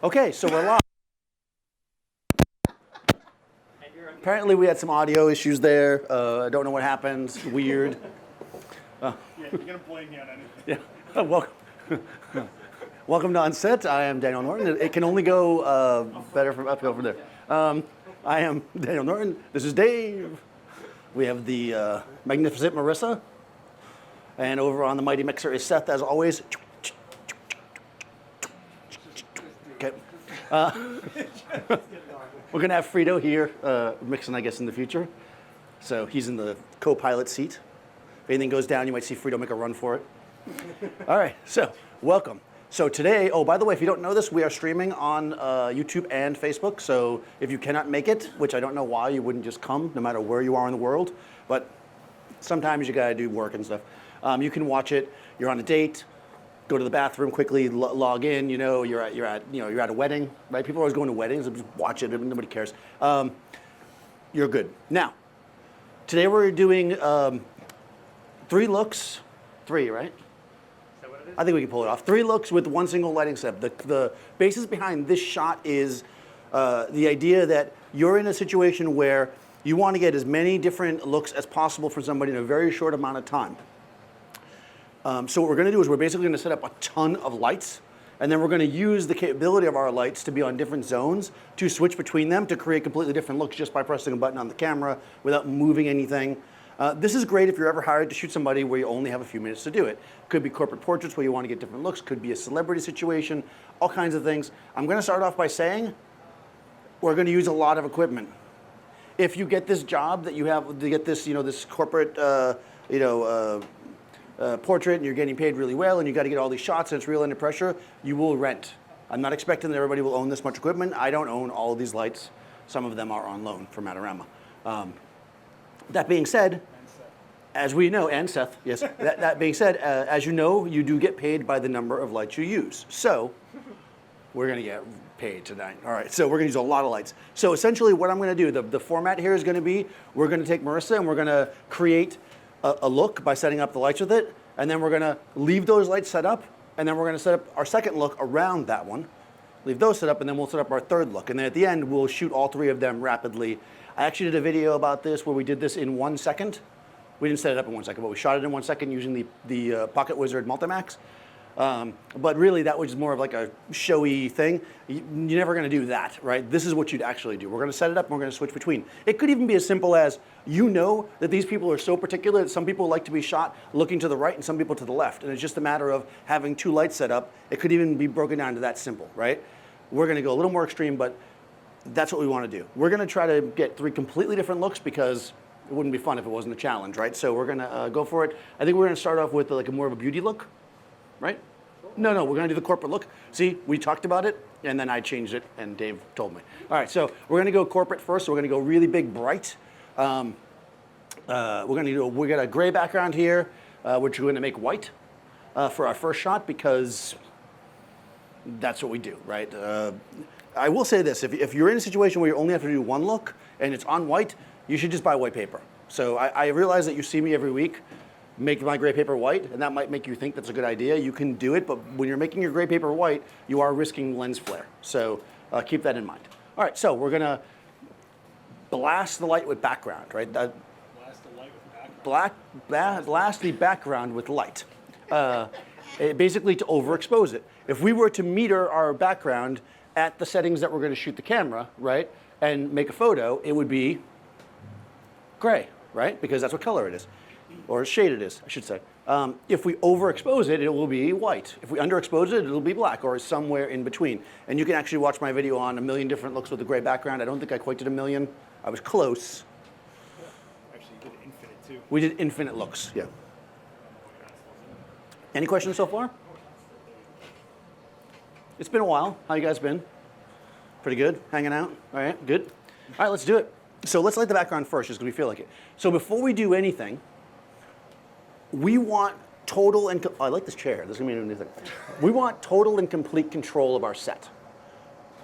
Okay, so we're live. Apparently we had some audio issues there. I don't know what happened. It's weird. Yeah, you're going to blame me on anything. Yeah, welcome to OnSet. I am Daniel Norton. It can only go better from uphill from there. I am Daniel Norton. This is Dave. We have the magnificent Marissa. And over on the mighty mixer is Seth, as always. Okay. We're going to have Frito here mixing, I guess, in the future. So he's in the co-pilot seat. If anything goes down, you might see Frito make a run for it. All right, so welcome. So today, oh, by the way, if you don't know this, we are streaming on YouTube and Facebook. So if you cannot make it, which I don't know why you wouldn't just come, no matter where you are in the world, but sometimes you got to do work and stuff. You can watch it. You're on a date. Go to the bathroom quickly, log in. You know, you're at a wedding, right? People are always going to weddings. Just watch it. Nobody cares. You're good. Now, today we're doing 3 looks. 3, right? Is that what it is? I think we can pull it off. 3 looks with 1 single lighting step. The basis behind this shot is the idea that you're in a situation where you want to get as many different looks as possible for somebody in a very short amount of time. So what we're going to do is we're basically going to set up a ton of lights, and then we're going to use the capability of our lights to be on different zones to switch between them to create completely different looks just by pressing a button on the camera without moving anything. This is great if you're ever hired to shoot somebody where you only have a few minutes to do it. Could be corporate portraits where you want to get different looks. Could be a celebrity situation, all kinds of things. I'm going to start off by saying we're going to use a lot of equipment. If you get this job that you have to get this, this corporate, portrait, and you're getting paid really well, and you got to get all these shots, and it's real under pressure, you will rent. I'm not expecting that everybody will own this much equipment. I don't own all of these lights. Some of them are on loan from Adorama. That being said, as we know, and Seth, yes, that being said, as you know, you do get paid by the number of lights you use. So we're going to get paid tonight. All right, so we're going to use a lot of lights. So essentially what I'm going to do, the format here is going to be, we're going to take Marissa and we're going to create a look by setting up the lights with it, and then we're going to leave those lights set up, and then we're going to set up our second look around that one, leave those set up, and then we'll set up our third look. And then at the end, we'll shoot all 3 of them rapidly. I actually did a video about this where we did this in 1 second. We didn't set it up in 1 second, but we shot it in 1 second using the Pocket Wizard Multimax. But really, that was just more of like a showy thing. You're never going to do that, right? This is what you'd actually do. We're going to set it up and we're going to switch between. It could even be as simple as that these people are so particular that some people like to be shot looking to the right and some people to the left. And it's just a matter of having 2 lights set up. It could even be broken down to that simple, right? We're going to go a little more extreme, but that's what we want to do. We're going to try to get 3 completely different looks because it wouldn't be fun if it wasn't a challenge, right? So we're going to go for it. I think we're going to start off with like a more of a beauty look. Right? No, we're going to do the corporate look. See, we talked about it, and then I changed it, and Dave told me. All right, so we're going to go corporate first. So we're going to go really big, bright. We got a gray background here, which we're going to make white for our first shot because that's what we do, right? I will say this: if you're in a situation where you only have to do 1 look and it's on white, you should just buy white paper. So I realize that you see me every week make my gray paper white, and that might make you think that's a good idea. You can do it, but when you're making your gray paper white, you are risking lens flare. So keep that in mind. All right, so we're gonna blast the light with background, right? Blast the light with background. Blast the background with light, basically to overexpose it. If we were to meter our background at the settings that we're going to shoot the camera, right, and make a photo, it would be gray, right? Because that's what color it is. Or shade it is, I should say. If we overexpose it, it will be white. If we underexpose it, it'll be black or somewhere in between. And you can actually watch my video on 1 million different looks with a gray background. I don't think I quite did 1 million. I was close. Actually, you did infinite too. We did infinite looks, yeah. Any questions so far? It's been a while. How you guys been? Pretty good? Hanging out? All right, good. All right, let's do it. So let's light the background first, just because we feel like it. So before we do anything, we want total and I like this chair. This is gonna be a new thing. We want total and complete control of our set,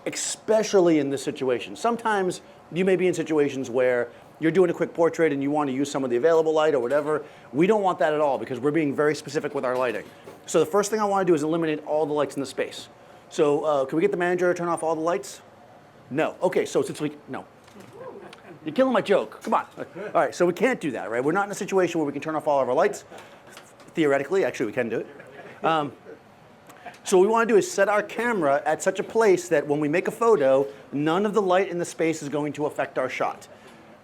especially in this situation. Sometimes you may be in situations where you're doing a quick portrait and you want to use some of the available light or whatever. We don't want that at all because we're being very specific with our lighting. So the first thing I want to do is eliminate all the lights in the space. So can we get the manager to turn off all the lights? No. Okay, so since no. You're killing my joke. Come on. All right, so we can't do that, right? We're not in a situation where we can turn off all of our lights. Theoretically, actually, we can do it. So what we want to do is set our camera at such a place that when we make a photo, none of the light in the space is going to affect our shot.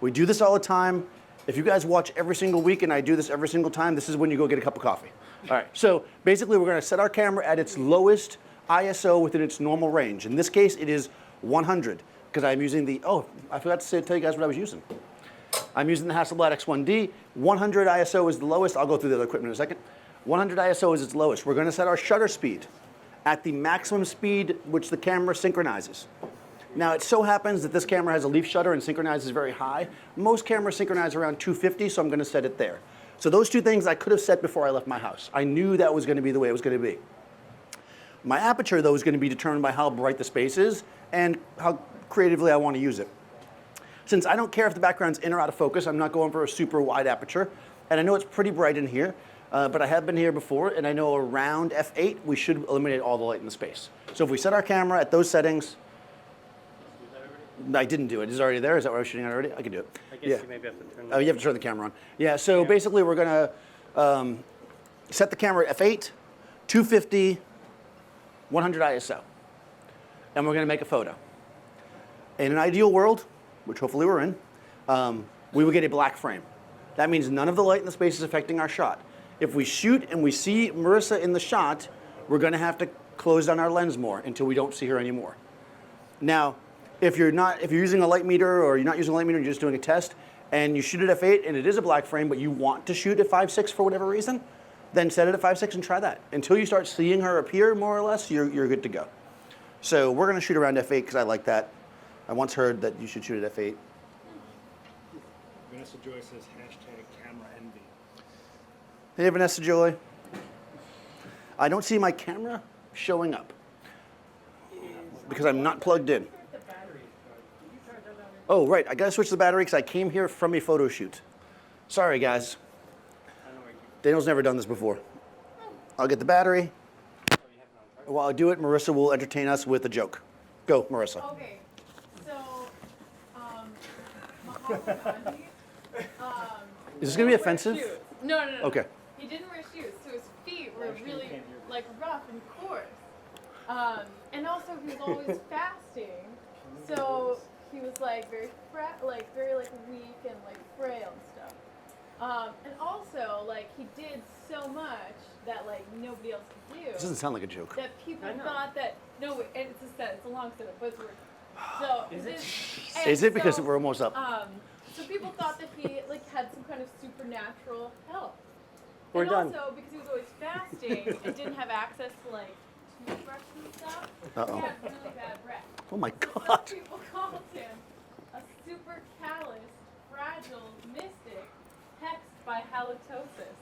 We do this all the time. If you guys watch every single week and I do this every single time, this is when you go get a cup of coffee. All right, so basically we're going to set our camera at its lowest ISO within its normal range. In this case, it is 100 because I'm using the, oh, I forgot to tell you guys what I was using. I'm using the Hasselblad X1D. 100 ISO is the lowest. I'll go through the other equipment in a second. 100 ISO is its lowest. We're going to set our shutter speed at the maximum speed which the camera synchronizes. Now, it so happens that this camera has a leaf shutter and synchronizes very high. Most cameras synchronize around 250, so I'm going to set it there. So those two things I could have set before I left my house. I knew that was going to be the way it was going to be. My aperture, though, is going to be determined by how bright the space is and how creatively I want to use it. Since I don't care if the background's in or out of focus, I'm not going for a super wide aperture. And I know it's pretty bright in here, but I have been here before, and I know around f8, we should eliminate all the light in the space. So if we set our camera at those settings, I didn't do it. Is it already there? Is that what I was shooting at already? I can do it. I guess you maybe have to turn. Oh, you have to turn the camera on. Yeah. So basically, we're gonna set the camera at f8, 250, 100 ISO, and we're gonna make a photo. In an ideal world, which hopefully we're in, we would get a black frame. That means none of the light in the space is affecting our shot. If we shoot and we see Marissa in the shot, we're gonna have to close down our lens more until we don't see her anymore. Now, if you're using a light meter or you're not using a light meter, you're just doing a test, and you shoot it at f8 and it is a black frame, but you want to shoot at 5.6 for whatever reason, then set it at 5.6 and try that. Until you start seeing her appear, more or less, you're good to go. So we're gonna shoot around f8 because I like that. I once heard that you should shoot at f8. Vanessa Joy says #camera envy. Hey, Vanessa Joy. I don't see my camera showing up because I'm not plugged in. Oh, right. I got to switch the battery because I came here from a photo shoot. Sorry, guys. Daniel's never done this before. I'll get the battery. While I do it, Marissa will entertain us with a joke. Go, Marissa. Okay. So, Mahatma Gandhi, Is this going to be wear offensive? shoes. No. Okay. He didn't wear shoes, so his feet were really like rough and coarse. And also he was always fasting, so he was like very weak and like frail and stuff. And also like he did so much that like nobody else could do. This doesn't sound like a joke. That people thought that no, and it's a long setup, but it's weird. So Is it because we're almost up? So people thought that he like had some kind of supernatural help. We're and done. Also because he was always fasting and didn't have access to like toothbrush and stuff, Uh-oh. he had really bad breath. Oh my So God. people called him a super callous, fragile mystic hexed by halitosis.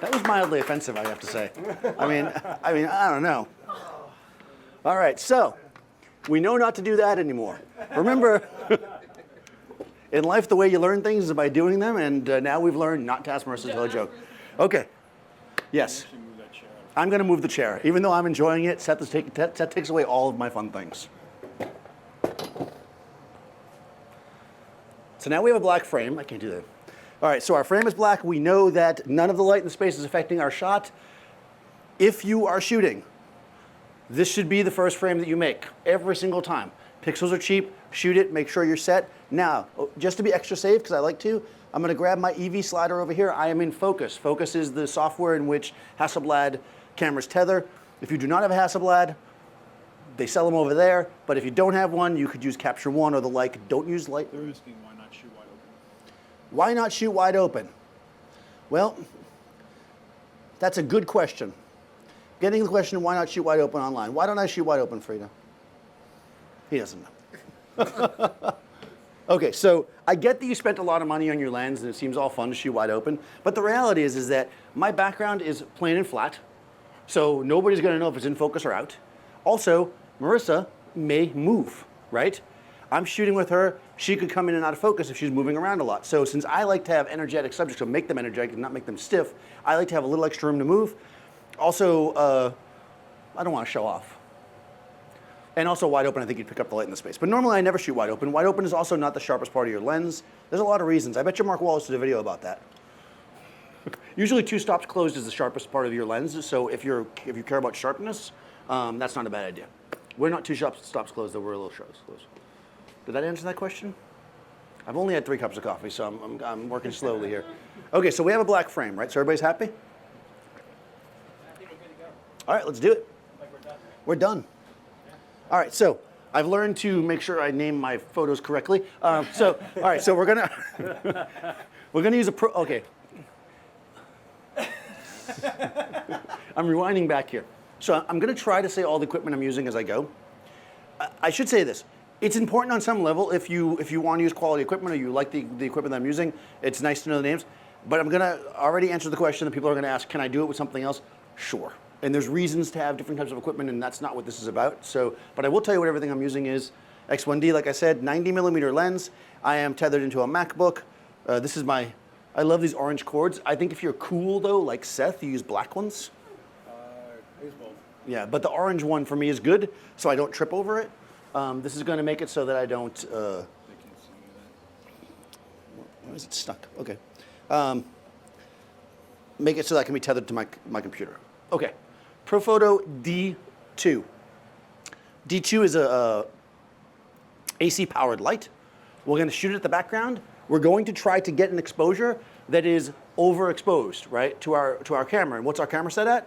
That was mildly offensive, I have to say. I mean, I don't know. All right, so we know not to do that anymore. Remember, in life, the way you learn things is by doing them, and now we've learned not to ask Marissa to tell a joke. Okay. Yes. I'm going to move the chair. Even though I'm enjoying it, Seth takes away all of my fun things. So now we have a black frame. I can't do that. All right, so our frame is black. We know that none of the light in the space is affecting our shot. If you are shooting, this should be the first frame that you make every single time. Pixels are cheap. Shoot it. Make sure you're set. Now, just to be extra safe, because I like to, I'm going to grab my EV slider over here. I am in Focus. Focus is the software in which Hasselblad cameras tether. If you do not have a Hasselblad, they sell them over there. But if you don't have one, you could use Capture One or the like. Don't use light. They're asking why not shoot wide open. Why not shoot wide open? Well, that's a good question. Getting the question, why not shoot wide open online? Why don't I shoot wide open, Frida? He doesn't know. Okay, so I get that you spent a lot of money on your lens and it seems all fun to shoot wide open, but the reality is that my background is plain and flat, so nobody's gonna know if it's in focus or out. Also, Marissa may move, right? I'm shooting with her, she could come in and out of focus if she's moving around a lot. So since I like to have energetic subjects, so make them energetic and not make them stiff, I like to have a little extra room to move. Also, I don't want to show off. And also wide open, I think you'd pick up the light in the space. But normally I never shoot wide open. Wide open is also not the sharpest part of your lens. There's a lot of reasons. I bet you Mark Wallace did a video about that. Usually 2 stops closed is the sharpest part of your lens. So if you care about sharpness, that's not a bad idea. We're not 2 stops closed, though we're a little close. Did that answer that question? I've only had 3 cups of coffee, so I'm working slowly here. Okay, so we have a black frame, right? So everybody's happy? I think we're good to go. All right, let's do it. Like we're done. We're done. All right, so I've learned to make sure I name my photos correctly. All right, so we're gonna use a okay. I'm rewinding back here. So I'm gonna try to say all the equipment I'm using as I go. I should say this. It's important on some level if you want to use quality equipment or you like the equipment that I'm using. It's nice to know the names. But I'm gonna already answer the question that people are gonna ask. Can I do it with something else? Sure. And there's reasons to have different types of equipment, and that's not what this is about. So, but I will tell you what everything I'm using is. X1D, like I said, 90mm lens. I am tethered into a MacBook. This is I love these orange cords. I think if you're cool though, like Seth, you use black ones. Use both. Yeah, but the orange one for me is good, so I don't trip over it. This is going to make it so that I don't. Why is it stuck? Okay. Make it so that I can be tethered to my computer. Okay. Profoto D2. D2 is a AC powered light. We're going to shoot it at the background. We're going to try to get an exposure that is overexposed, right, to our camera. And what's our camera set at?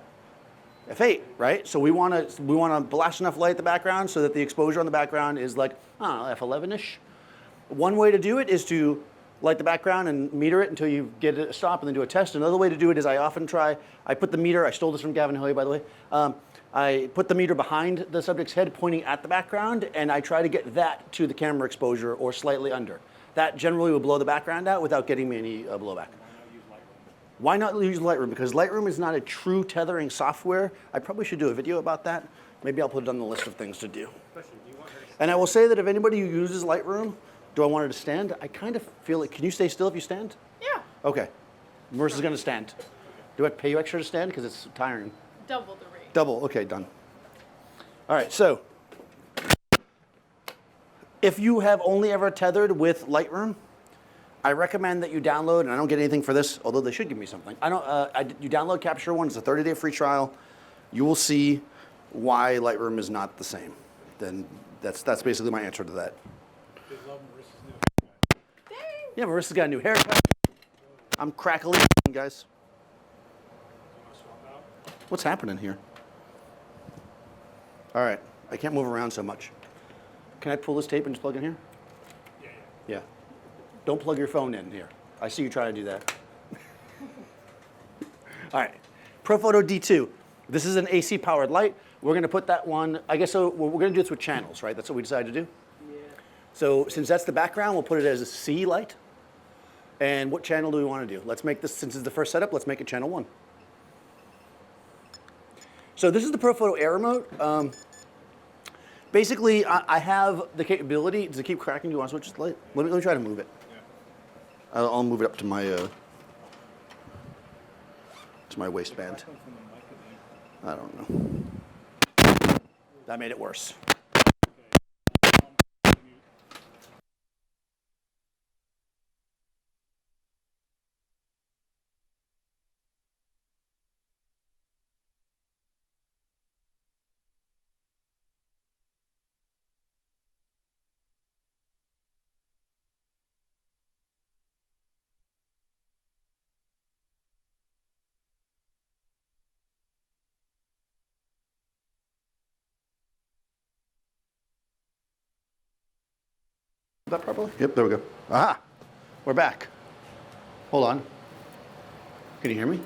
F8, right? So we want to blast enough light at the background so that the exposure on the background is like, I don't know, F11-ish. One way to do it is to light the background and meter it until you get it a stop and then do a test. Another way to do it is I put the meter, I stole this from Gavin Hillier, by the way. I put the meter behind the subject's head pointing at the background, and I try to get that to the camera exposure or slightly under. That generally will blow the background out without getting me any blowback. Why not use Lightroom? Because Lightroom is not a true tethering software. I probably should do a video about that. Maybe I'll put it on the list of things to do. And I will say that if anybody who uses Lightroom, do I want her to stand? I kind of feel like, can you stay still if you stand? Yeah. Okay. Marissa's going to stand. Do I pay you extra to stand? Because it's tiring. Double the rate. Double, okay, done. All right, so if you have only ever tethered with Lightroom, I recommend that you download, and I don't get anything for this, although they should give me something. You download Capture One, it's a 30-day free trial. You will see why Lightroom is not the same. Then that's basically my answer to that. They love Marissa's new haircut. Dang. Yeah, Marissa's got a new haircut. I'm crackling, guys. You want to swap out? What's happening here? All right, I can't move around so much. Can I pull this tape and just plug in here? Yeah. Yeah. Don't plug your phone in here. I see you try to do that. All right, Profoto D2. This is an AC powered light. We're gonna put that one, I guess so we're gonna do this with channels, right? That's what we decided to do? Yeah. So since that's the background, we'll put it as a C light. And what channel do we wanna do? Let's make this, since it's the first setup, let's make it channel 1. So this is the Profoto Air remote. Basically, I have the capability, does it keep cracking? Do you want to switch the light? Let me try to move it. Yeah. I'll move it up to my waistband. I don't know. That made it worse. Is that properly? Yep, there we go. Aha! We're back. Hold on. Can you hear me?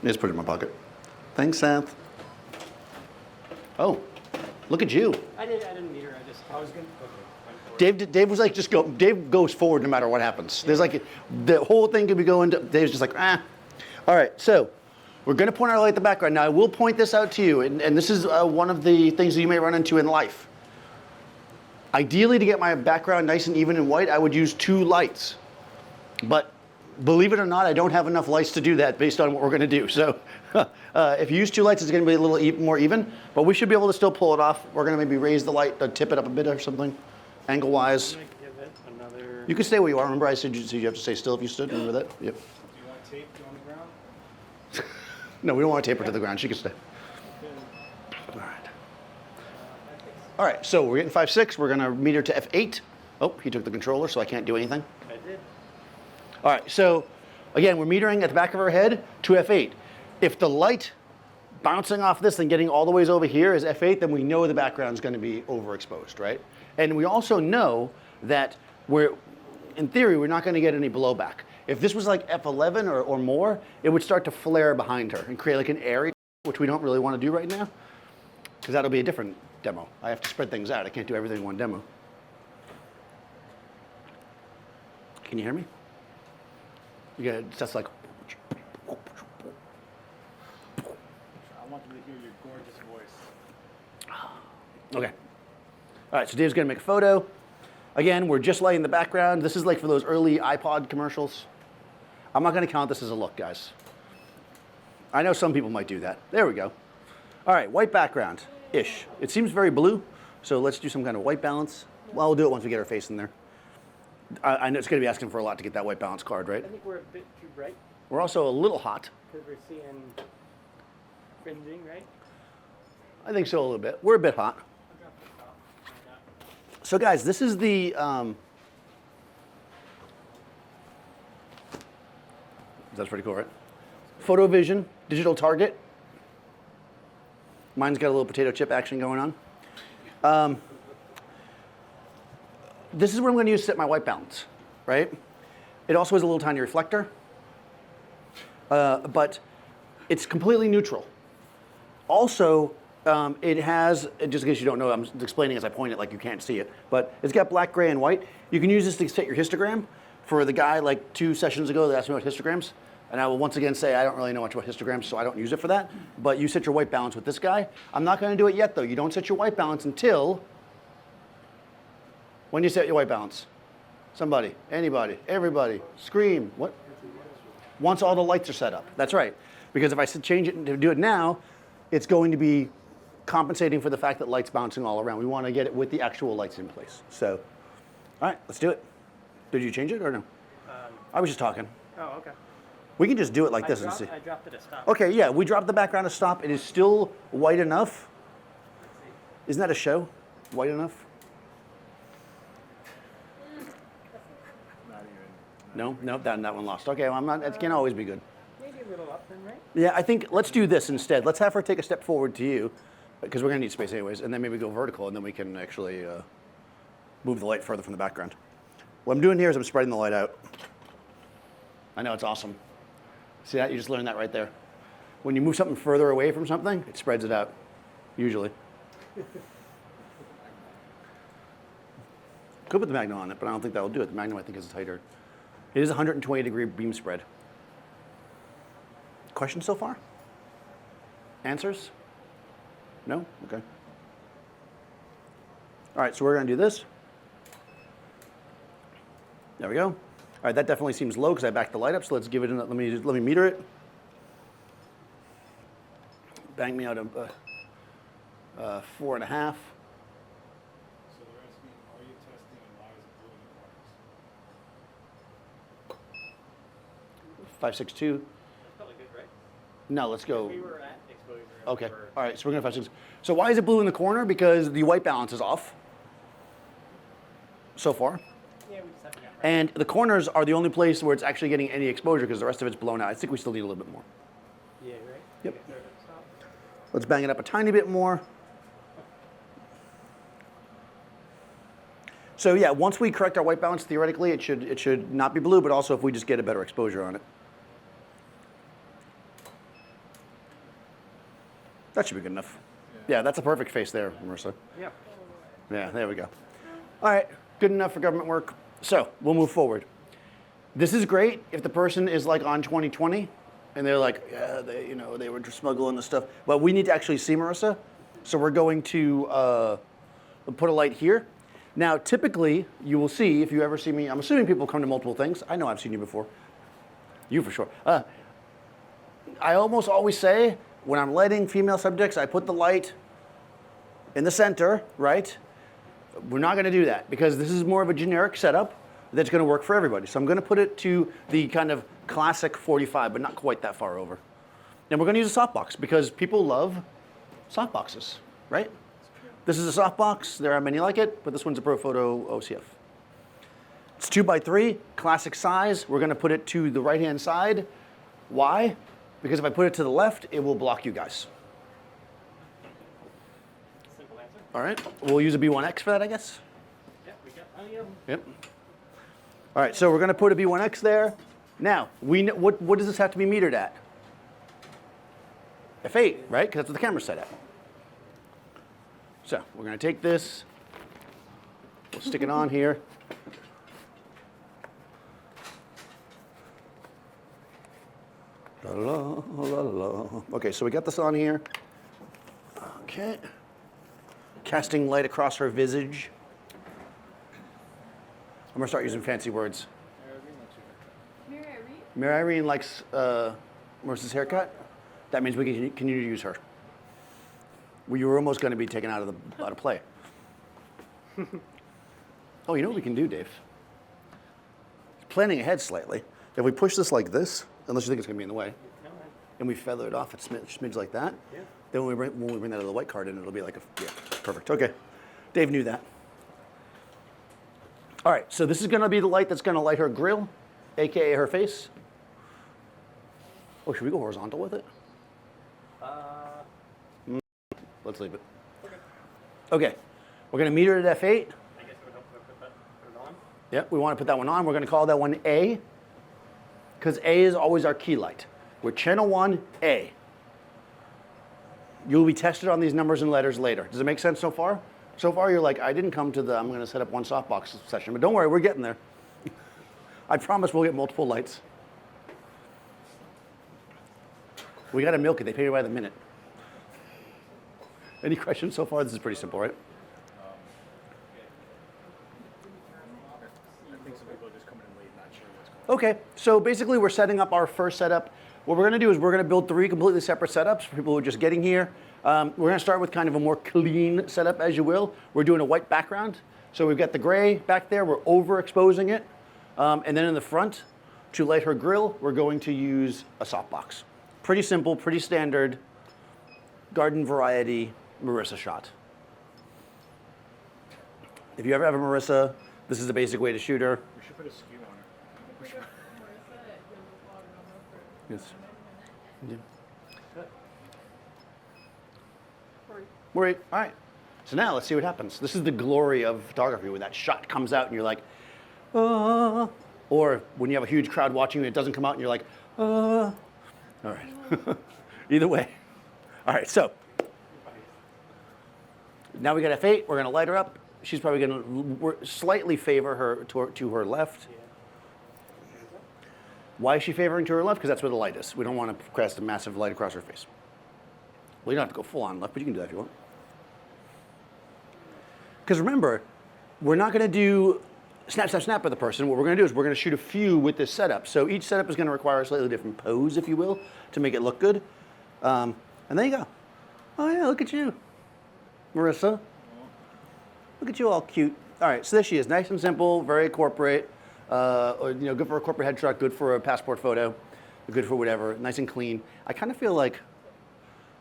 Just put it in my pocket. Thanks, Seth. Oh, look at you. I didn't meet her. I was going to. Okay. Dave was like, just go. Dave goes forward no matter what happens. There's like, the whole thing could be going to, Dave's just like, ah. All right, so we're going to point our light at the background. Now, I will point this out to you, and this is one of the things that you may run into in life. Ideally, to get my background nice and even and white, I would use 2 lights. But believe it or not, I don't have enough lights to do that based on what we're going to do. So If you use 2 lights, it's going to be a little more even, but we should be able to still pull it off. We're going to maybe raise the light, tip it up a bit or something, angle-wise. I'm gonna give it another. You can stay where you are. Remember I said you have to stay still if you stood? Remember that? Yep. Do you want tape on the ground? No, we don't want to tape her to the ground. She can stay. All right. All right, so we're getting 5.6. We're going to meter to F8. Oh, he took the controller, so I can't do anything. I did. All right, so again, we're metering at the back of our head to F8. If the light bouncing off this and getting all the ways over here is F8, then we know the background's going to be overexposed, right? And we also know that in theory, we're not going to get any blowback. If this was like F11 or more, it would start to flare behind her and create like an area, which we don't really want to do right now, because that'll be a different demo. I have to spread things out. I can't do everything in one demo. Can you hear me? You got just like. I want them to hear your gorgeous voice. Okay. All right, so Dave's gonna make a photo. Again, we're just lighting the background. This is like for those early iPod commercials. I'm not gonna count this as a look, guys. I know some people might do that. There we go. All right, white background-ish. It seems very blue, so let's do some kind of white balance. Well, we'll do it once we get our face in there. I know it's gonna be asking for a lot to get that white balance card, right? I think we're a bit too bright We're also a little hot. because we're seeing fringing, right? I think so a little bit. We're a bit hot. So guys, this is the, that's pretty cool, right? Photo Vision, digital target. Mine's got a little potato chip action going on. This is what I'm going to use to set my white balance, right? It also has a little tiny reflector, but it's completely neutral. Also, it has, just in case you don't know, I'm explaining as I point it like you can't see it, but it's got black, gray, and white. You can use this to set your histogram. For the guy like 2 sessions ago that asked me about histograms, and I will once again say I don't really know much about histograms, so I don't use it for that, but you set your white balance with this guy. I'm not going to do it yet, though. You don't set your white balance until, when do you set your white balance? Somebody, anybody, everybody, scream. What? Once all the lights are set up. That's right. Because if I change it to do it now, it's going to be compensating for the fact that light's bouncing all around. We want to get it with the actual lights in place. So, all right, let's do it. Did you change it or no? I was just talking. Oh, okay. We can just do it like this and see. I dropped it to stop. Okay, yeah, we dropped the background to stop. It is still white enough. Isn't that a show? White enough? No, that one lost. Okay, well, I'm not. It can always be good. Maybe a little up then, right? Yeah, I think let's do this instead. Let's have her take a step forward to you, because we're gonna need space anyways, and then maybe go vertical, and then we can actually move the light further from the background. What I'm doing here is I'm spreading the light out. I know, it's awesome. See that? You just learned that right there. When you move something further away from something, it spreads it out, usually. Could put the Magnum on it, but I don't think that'll do it. The Magnum, I think, is tighter. It is a 120-degree beam spread. Questions so far? Answers? No? Okay. All right, so we're going to do this. There we go. All right, that definitely seems low because I backed the light up, so let's give it, let me meter it. Bang me out a 4.5. So they're asking, are you testing and why is it blue in the corners? 5.62. That's probably good, right? No, let's go. We were at exposure. Okay. All right, so we're going to 5.6. So why is it blue in the corner? Because the white balance is off so far. Yeah, we just have to get right. And the corners are the only place where it's actually getting any exposure because the rest of it's blown out. I think we still need a little bit more. Yeah, right? Yep. Okay, stop. Let's bang it up a tiny bit more. So yeah, once we correct our white balance, theoretically, it should not be blue, but also if we just get a better exposure on it. That should be good enough. Yeah, that's a perfect face there, Marissa. Yep. Yeah, there we go. All right, good enough for government work. So we'll move forward. This is great if the person is like on 2020 and they're like, yeah, they were just smuggling the stuff. But we need to actually see Marissa. So we're going to put a light here. Now, typically, you will see, if you ever see me, I'm assuming people come to multiple things. I know I've seen you before. You for sure. I almost always say when I'm lighting female subjects, I put the light in the center, right? We're not going to do that because this is more of a generic setup that's going to work for everybody. So I'm going to put it to the kind of classic 45, but not quite that far over. And we're going to use a softbox because people love softboxes, right? This is a softbox. There are many like it, but this one's a Profoto OCF. It's 2x3, classic size. We're going to put it to the right-hand side. Why? Because if I put it to the left, it will block you guys. Simple answer. All right, we'll use a B1X for that, I guess. Yeah, we got plenty of them. Yep. All right, so we're going to put a B1X there. Now, what does this have to be metered at? F8, right? Because that's what the camera's set at. So we're going to take this, we'll stick it on here. La, la, la, la. Okay, so we got this on here. Okay. Casting light across her visage. I'm going to start using fancy words. Mary Irene? Mary Irene likes Marissa's haircut. That means we can continue to use her. You were almost going to be taken out of play. Oh, you know what we can do, Dave? Planning ahead slightly. If we push this like this, unless you think it's going to be in the way, and we feather it off at smidge like that, Yeah. then when we bring that other white card in, it'll be like yeah, perfect. Okay, Dave knew that. All right, so this is going to be the light that's going to light her grill, aka her face. Oh, should we go horizontal with it? Let's leave it. Okay, we're going to meter it at F8. I guess we'll put it on. Yep, we want to put that one on. We're going to call that one A, because A is always our key light. We're channel 1, A. You'll be tested on these numbers and letters later. Does it make sense so far? So far, you're like, I didn't come to the I'm going to set up one softbox session, but don't worry, we're getting there. I promise we'll get multiple lights. We got to milk it. They pay you by the minute. Any questions so far? This is pretty simple, right? I think some people are just coming in late, not sure what's going on. Okay, so basically we're setting up our first setup. What we're going to do is we're going to build 3 completely separate setups for people who are just getting here. We're going to start with kind of a more clean setup, as you will. We're doing a white background. So we've got the gray back there. We're overexposing it. And then in the front, to light her grill, we're going to use a softbox. Pretty simple, pretty standard, garden variety Marissa shot. If you ever have a Marissa, this is the basic way to shoot her. We should put a skew on her. We got Marissa at Yellow Water on Yes. Yeah. Good. All right. So now let's see what happens. This is the glory of photography, where that shot comes out and you're like, ah. Or when you have a huge crowd watching and it doesn't come out and you're like, ah. All right. Either way. All right, so now we got F8. We're going to light her up. She's probably going to slightly favor her to her left. Why is she favoring to her left? Because that's where the light is. We don't want to cast a massive light across her face. Well, you don't have to go full on left, but you can do that if you want. Because remember, we're not going to do snap, snap, snap with the person. What we're going to do is we're going to shoot a few with this setup. So each setup is going to require a slightly different pose, if you will, to make it look good. And there you go. Oh yeah, look at you, Marissa. Look at you, all cute. All right, so there she is, nice and simple, very corporate. Good for a corporate headshot, good for a passport photo, good for whatever, nice and clean. I kind of feel like,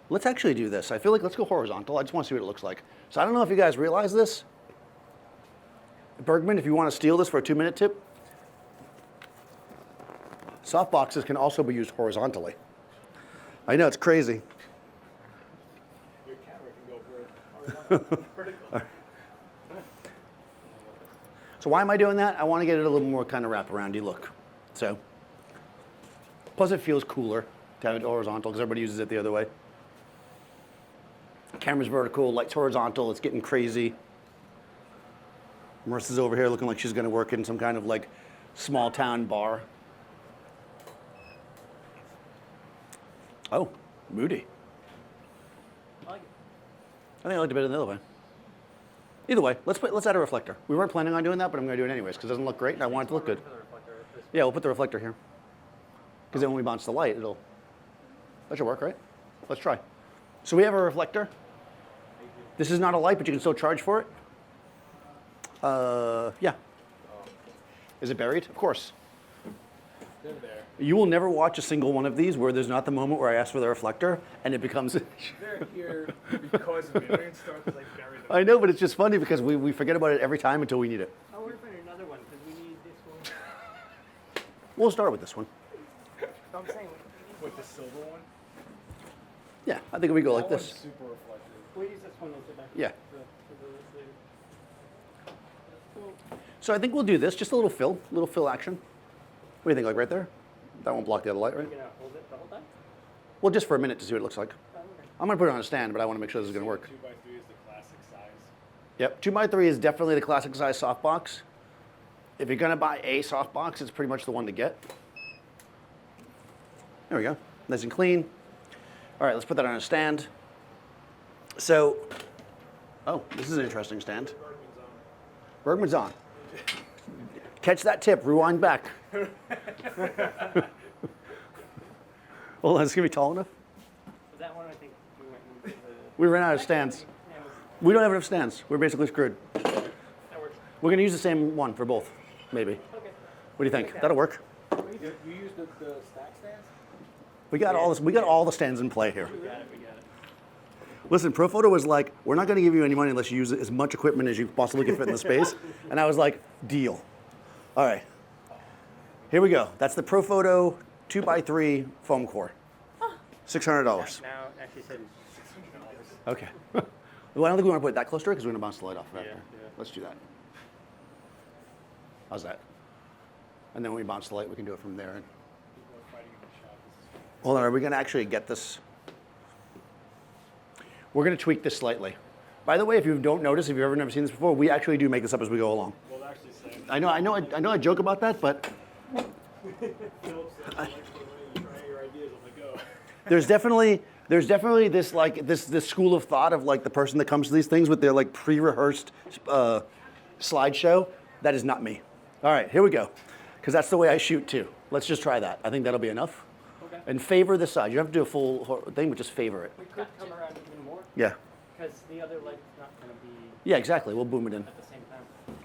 let's actually do this. I feel like let's go horizontal. I just want to see what it looks like. So I don't know if you guys realize this. Bergman, if you want to steal this for a 2-minute tip, softboxes can also be used horizontally. I know, it's crazy. Your camera can go vertical. So why am I doing that? I want to get it a little more kind of wraparoundy look. So, plus it feels cooler to have it horizontal because everybody uses it the other way. Camera's vertical, light's horizontal, it's getting crazy. Marissa's over here looking like she's going to work in some kind of like small town bar. Oh, moody. I like it. I think I liked it better than the other way. Either way, let's add a reflector. We weren't planning on doing that, but I'm going to do it anyways because it doesn't look great and I want it to look good. For the reflector, this Yeah, we'll put the reflector here. Because then when we bounce the light, it'll... That should work, right? Let's try. So we have a reflector. This is not a light, but you can still charge for it. Yeah. Is it buried? Of course. They're there. You will never watch a single one of these where there's not the moment where I ask for the reflector and it becomes. They're here because of me. We're gonna start because I buried them. I know, but it's just funny because we forget about it every time until we need it. I want to find another one because we need this one. We'll start with this one. I'm saying With the silver one? Yeah, I think we go like That one's this. super reflective. we'll use this one as the back. Yeah. Cool. So I think we'll do this, just a little fill action. What do you think, like right there? That won't block the other light, right? You're gonna hold it the whole time? Well, just for a minute to see what it looks like. Oh, okay. I'm gonna put it on a stand, but I wanna make sure this is gonna work. 2x3 is the classic size. Yep, 2x3 is definitely the classic size softbox. If you're gonna buy a softbox, it's pretty much the one to get. There we go, nice and clean. All right, let's put that on a stand. So, oh, this is an interesting stand. Bergman's on. Catch that tip, rewind back. Hold on, is this gonna be tall enough? So that one, I think we went into the. We ran out of stands. Yeah, We don't have enough stands. We're basically screwed. that works. We're gonna use the same one for both, maybe. Okay. What do you think? That'll work. You use the stack stands? We got all this. We got all the stands in play here. We got it. We got it. Listen, Profoto was like, we're not going to give you any money unless you use as much equipment as you possibly can fit in the space. And I was like, deal. All right. Here we go. That's the Profoto 2x3 foam core. $600. Now actually said $600. Okay. Well, I don't think we want to put it that close to it because we're going to bounce the light off of that. Yeah, yeah. Let's do that. How's that? And then when we bounce the light, we can do it from there. People are fighting in the shop. This is Hold on, are we going to actually get this? We're going to tweak this slightly. By the way, if you don't notice, if you've ever never seen this before, we actually do make this up as we go along. Well, actually saying I know I joke about that, but Philip said, I like when you try your ideas on the go. there's definitely this like this school of thought of like the person that comes to these things with their like pre-rehearsed slideshow. That is not me. All right, here we go, because that's the way I shoot too. Let's just try that. I think that'll be enough. Okay. And favor this side. You don't have to do a full thing, but just favor it. We could come around even more Yeah. because the other light's not going to be Yeah, exactly. We'll boom it in. at the same time.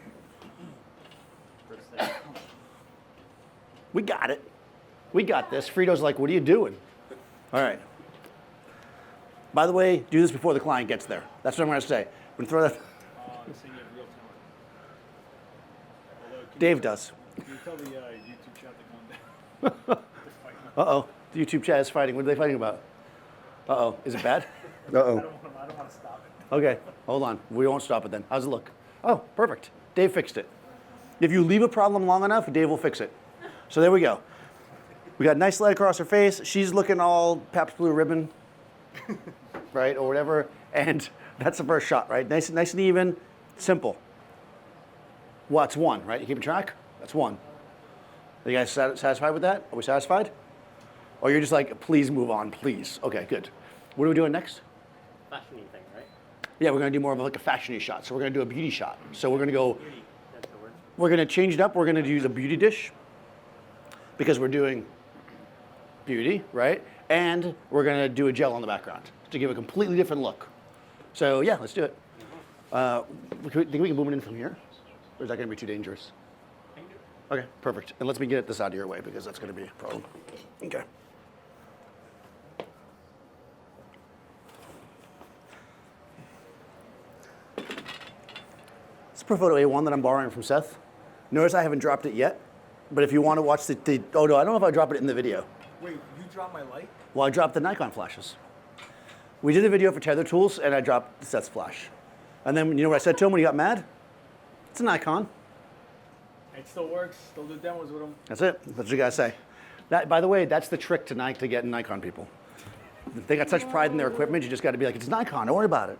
For a second. We got it. We got this. Frito's like, what are you doing? All right. By the way, do this before the client gets there. That's what I'm going to say. When throw that. So you have real talent. Although, can Dave you, does. Can you tell the YouTube chat to calm down? They're fighting. Uh-oh. The YouTube chat is fighting. What are they fighting about? Uh-oh. Is it bad? Uh-oh. I don't want to stop it. Okay. Hold on. We won't stop it then. How's it look? Oh, perfect. Dave fixed it. If you leave a problem long enough, Dave will fix it. So there we go. We got a nice light across her face. She's looking all Pabst Blue Ribbon, right, or whatever. And that's the first shot, right? Nice and even, simple. What's one, right? You keeping track? That's one. Are you guys satisfied with that? Are we satisfied? Or you're just like, please move on, please. Okay, good. What are we doing next? Fashiony thing, right? Yeah, we're gonna do more of like a fashiony shot. So we're gonna do a beauty shot. So we're gonna go, Beauty. That's the word. we're gonna change it up. We're gonna use a beauty dish because we're doing beauty, right? And we're gonna do a gel on the background to give a completely different look. So yeah, let's do it. Think we can boom it in from here? Or is that gonna be too dangerous? Okay, perfect. And let me get this out of your way because that's gonna be a problem. Okay. It's Profoto A1 that I'm borrowing from Seth. Notice I haven't dropped it yet, but if you want to watch oh no, I don't know if I drop it in the video. Wait, you dropped my light? Well, I dropped the Nikon flashes. We did a video for Tether Tools, and I dropped Seth's flash. And then you know what I said to him when he got mad? It's a Nikon. It still works. Still do demos with them. That's it. That's what you gotta say. That, by the way, that's the trick tonight to get Nikon people. They got such pride in their equipment, you just got to be like, it's Nikon. Don't worry about it.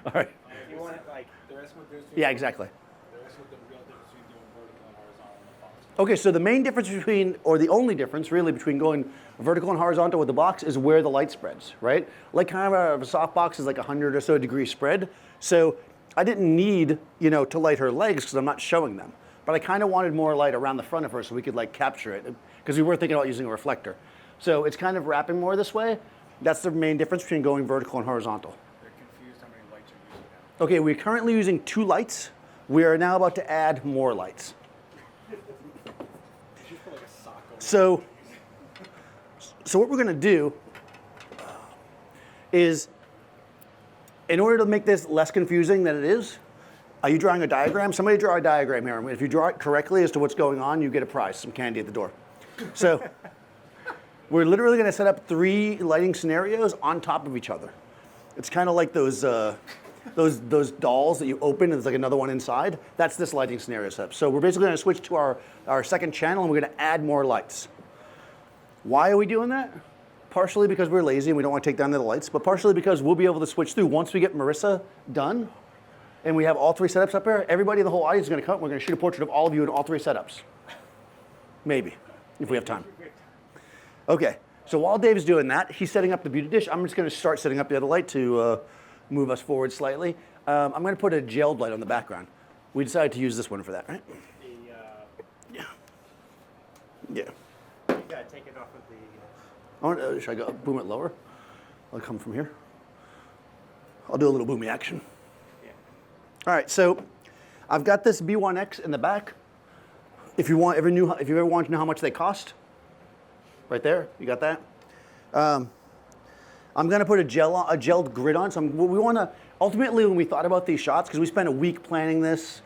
All right. You want it like The rest with this. Yeah, exactly. The rest with the real difference between doing vertical and horizontal in the box. Okay, so the main difference between, or the only difference really between going vertical and horizontal with the box is where the light spreads, right? Like kind of a soft box is like 100 or so degree spread. So I didn't need, to light her legs because I'm not showing them. but I kind of wanted more light around the front of her so we could like capture it, because we were thinking about using a reflector. So it's kind of wrapping more this way. That's the main difference between going vertical and horizontal. They're confused how many lights you're using now. Okay, we're currently using 2 lights. We are now about to add more lights. Just put like a sock over So what we're going to do is, in order to make this less confusing than it is, are you drawing a diagram? Somebody draw a diagram here. If you draw it correctly as to what's going on, you get a prize, some candy at the door. So we're literally going to set up 3 lighting scenarios on top of each other. It's kind of like those dolls that you open and there's like another one inside. That's this lighting scenario setup. So we're basically going to switch to our second channel and we're going to add more lights. Why are we doing that? Partially because we're lazy and we don't want to take down the other lights, but partially because we'll be able to switch through. Once we get Marissa done and we have all 3 setups up there, everybody in the whole audience is going to come. We're going to shoot a portrait of all of you in all 3 setups. Maybe, if we have time. Okay, so while Dave's doing that, he's setting up the beauty dish. I'm just going to start setting up the other light to move us forward slightly. I'm going to put a gelled light on the background. We decided to use this one for that, right? Yeah. Yeah. You gotta take it off of the. Should I go boom it lower? I'll come from here. I'll do a little boomy action. Yeah. All right, so I've got this B1X in the back. If you ever want to know how much they cost, right there, you got that. I'm going to put a gelled grid on. So we want to ultimately, when we thought about these shots, because we spent a week planning this,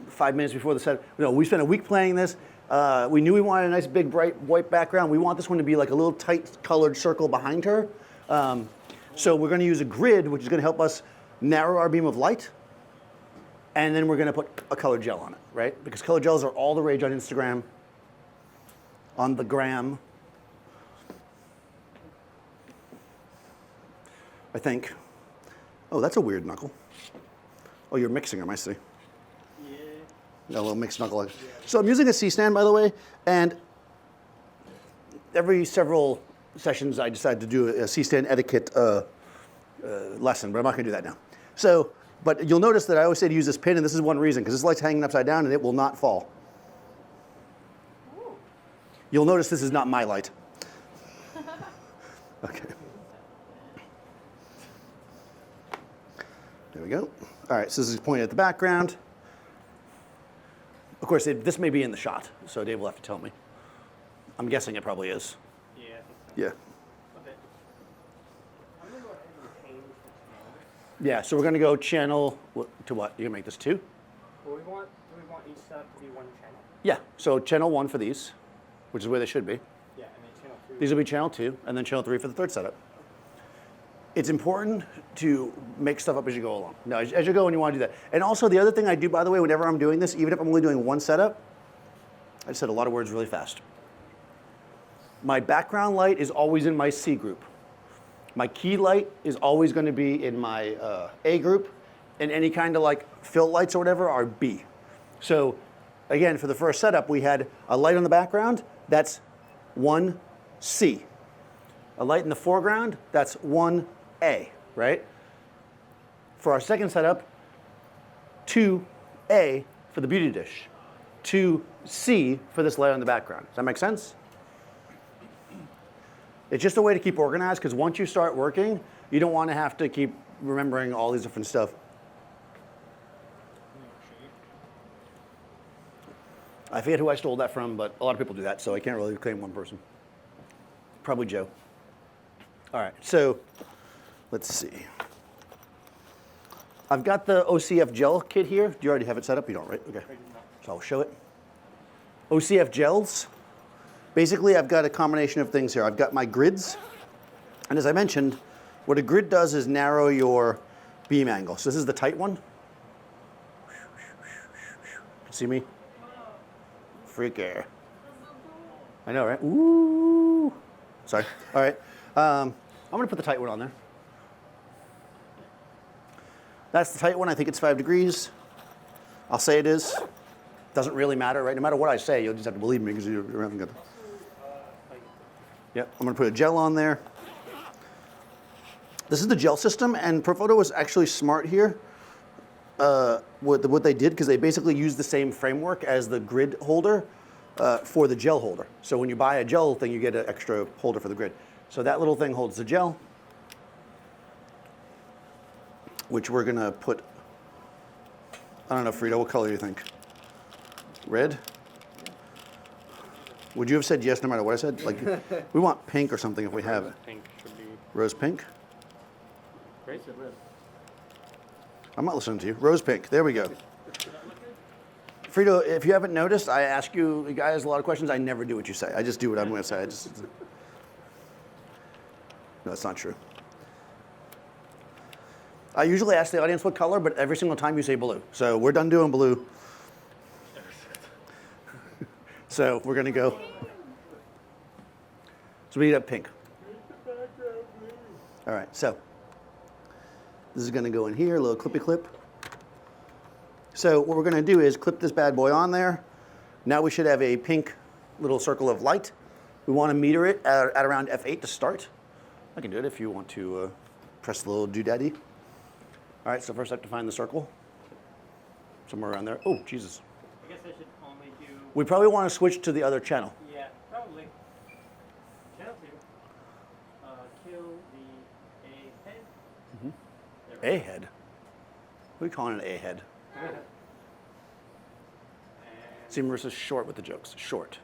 5 minutes before the set. No, we spent a week planning this. We knew we wanted a nice big bright white background. We want this one to be like a little tight colored circle behind her. So we're going to use a grid, which is going to help us narrow our beam of light. And then we're going to put a colored gel on it, right? Because colored gels are all the rage on Instagram, on the gram. I think. Oh, that's a weird knuckle. Oh, you're mixing them, I see. Yeah. Got a little mixed knuckle. Yeah. So I'm using a C-stand, by the way, and every several sessions I decide to do a C-stand etiquette lesson, but I'm not going to do that now. So, but you'll notice that I always say to use this pin, and this is one reason, because this light's hanging upside down and it will not fall. Ooh. You'll notice this is not my light. Okay. There we go. All right, so this is pointed at the background. Of course, this may be in the shot, so Dave will have to tell me. I'm guessing it probably is. Yeah. Yeah. Okay. I'm gonna go ahead and change the channel. Yeah, so we're going to go channel to what? You're going to make this 2? Well, do we want each setup to be 1 channel? Yeah, so channel 1 for these, which is where they should be. Yeah, and then channel 3. These will be channel 2, and then channel 3 for the third setup. It's important to make stuff up as you go along. Now, as you go and you want to do that. And also the other thing I do, by the way, whenever I'm doing this, even if I'm only doing 1 setup, I said a lot of words really fast. My background light is always in my C group. My key light is always going to be in my A group, and any kind of like fill lights or whatever are B. So again, for the first setup, we had a light on the background, that's 1C. A light in the foreground, that's 1A, right? For our second setup, 2A for the beauty dish, 2C for this light on the background. Does that make sense? It's just a way to keep organized, because once you start working, you don't want to have to keep remembering all these different stuff. I forget who I stole that from, but a lot of people do that, so I can't really claim one person. Probably Joe. All right, so let's see. I've got the OCF gel kit here. Do you already have it set up? You don't, right? Okay. So I'll show it. OCF gels. Basically, I've got a combination of things here. I've got my grids. And as I mentioned, what a grid does is narrow your beam angle. So this is the tight one. See me? Freak air. I know, right? Ooh. Sorry. All right. I'm going to put the tight one on there. That's the tight one. I think it's 5 degrees. I'll say it is. Doesn't really matter, right? No matter what I say, you'll just have to believe me because you haven't got. Yep. I'm going to put a gel on there. This is the gel system, and Profoto was actually smart here. what they did, because they basically used the same framework as the grid holder for the gel holder. So when you buy a gel thing, you get an extra holder for the grid. So that little thing holds the gel, which we're gonna put, I don't know, Frida, what color do you think? Red? Would you have said yes no matter what I said? Like, we want pink or something if we have it. Pink should be Rose pink? great. It live. I'm not listening to you. Rose pink, there we go. Frida, if you haven't noticed, I ask you guys a lot of questions. I never do what you say. I just do what I'm gonna say. No, that's not true. I usually ask the audience what color, but every single time you say blue. So we're done doing blue. So we're gonna go. So we need a pink. All right, so this is gonna go in here, a little clippy clip. So what we're gonna do is clip this bad boy on there. Now we should have a pink little circle of light. We wanna meter it at around F8 to start. I can do it if you want to press the little doodaddy. All right, so first I have to find the circle. Somewhere around there. Oh, Jesus. I guess I should only do. We probably want to switch to the other channel. Yeah, probably. Channel 2. Kill the A head. Mm-hmm. A head? What are we calling it A head? See, Marissa's short with the jokes. Short.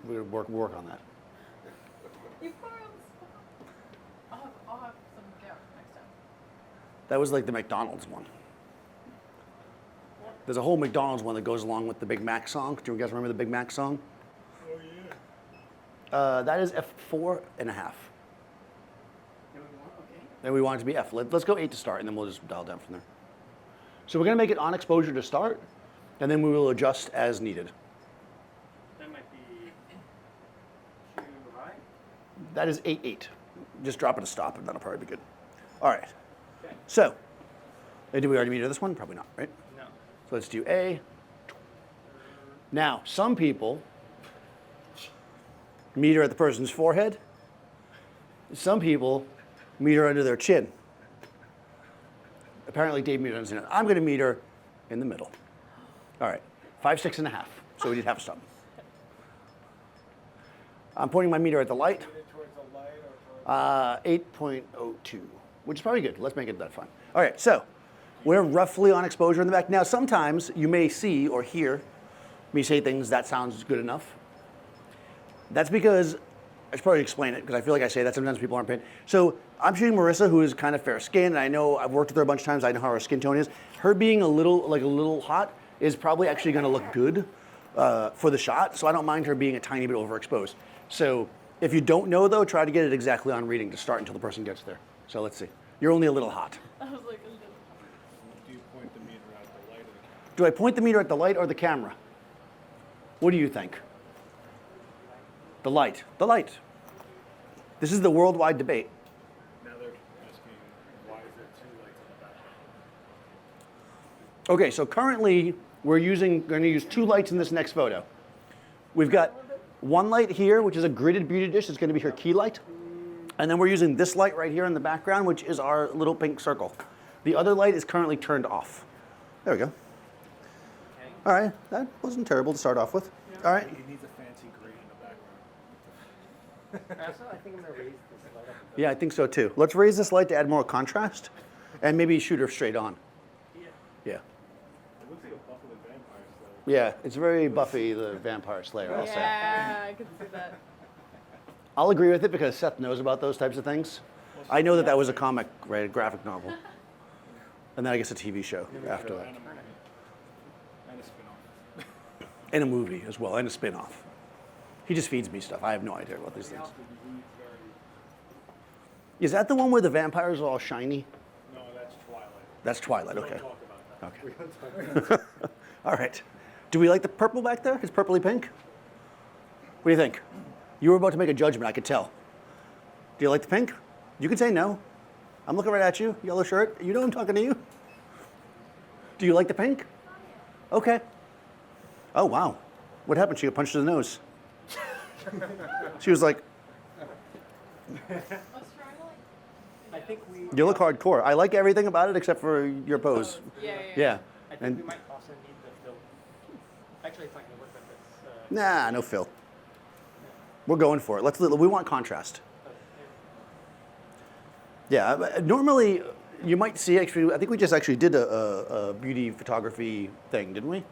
We're gonna work on that. You put her on the spot. I'll have some there next time. That was like the McDonald's one. There's a whole McDonald's one that goes along with the Big Mac song. Do you guys remember the Big Mac song? Oh, yeah. That is F4.5. Okay. And we want it to be F. Let's go 8 to start, and then we'll just dial down from there. So we're gonna make it on exposure to start, and then we will adjust as needed. That might be too high. That is 8.8. Just drop it to stop, and that'll probably be good. All right. Okay. So, did we already meter this one? Probably not, right? No. So let's do A. Now, some people meter at the person's forehead. Some people meter under their chin. Apparently, Dave metered under his chin. I'm going to meter in the middle. All right, 5, 6.5. So we did half a stop. I'm pointing my meter at the light. Put it towards the light or towards 8.02, which is probably good. Let's make it that fine. All right, so we're roughly on exposure in the back. Now, sometimes you may see or hear me say things that sounds good enough. That's because, I should probably explain it because I feel like I say that sometimes people aren't paying. So I'm shooting Marissa, who is kind of fair skinned, and I know I've worked with her a bunch of times. I know how her skin tone is. Her being a little hot is probably actually going to look good for the shot. So I don't mind her being a tiny bit overexposed. So if you don't know though, try to get it exactly on reading to start until the person gets there. So let's see. You're only a little hot. I was like, a little. do you point the meter at the light or the camera? Do I point the meter at the light or the camera? What do you think? The light. The light. This is the worldwide debate. Now they're asking, why is there 2 lights on the back? Okay, so currently we're going to use 2 lights in this next photo. We've got one light here, which is a gridded beauty dish. It's going to be her key light. And then we're using this light right here in the background, which is our little pink circle. The other light is currently turned off. There we go. Okay. All right, that wasn't terrible to start off with. All right. He needs a fancy green in the background. Also, I think I'm gonna raise this light up. Yeah, I think so too. Let's raise this light to add more contrast and maybe shoot her straight on. Yeah. Yeah. It looks like a Buffalo vampire slayer. Yeah, it's very Buffy the Vampire Slayer, I'll say. Yeah, I could see that. I'll agree with it because Seth knows about those types of things. I know that was a comic, right, a graphic novel. And then I guess a TV show after that. And a spin-off. And a movie as well, and a spin-off. He just feeds me stuff. I have no idea about these things. Is that the one where the vampires are all shiny? No, that's Twilight. That's Twilight, We okay. don't talk about that. Okay. We don't talk about that. All right. Do we like the purple back there? It's purpley pink? What do you think? You were about to make a judgment, I could tell. Do you like the pink? You can say no. I'm looking right at you, yellow shirt. You know I'm talking to you. Do you like the pink? Okay. Oh, wow. What happened? She got punched in the nose. She was like, Let's try light. I think we. You look hardcore. I like everything about it except for your pose. Yeah. I think And we might also need the fill. Actually, it's not going to work like this. nah, no fill. We're going for it. We want contrast. Yeah, normally you might see actually, I think we just actually did a beauty photography thing, didn't we?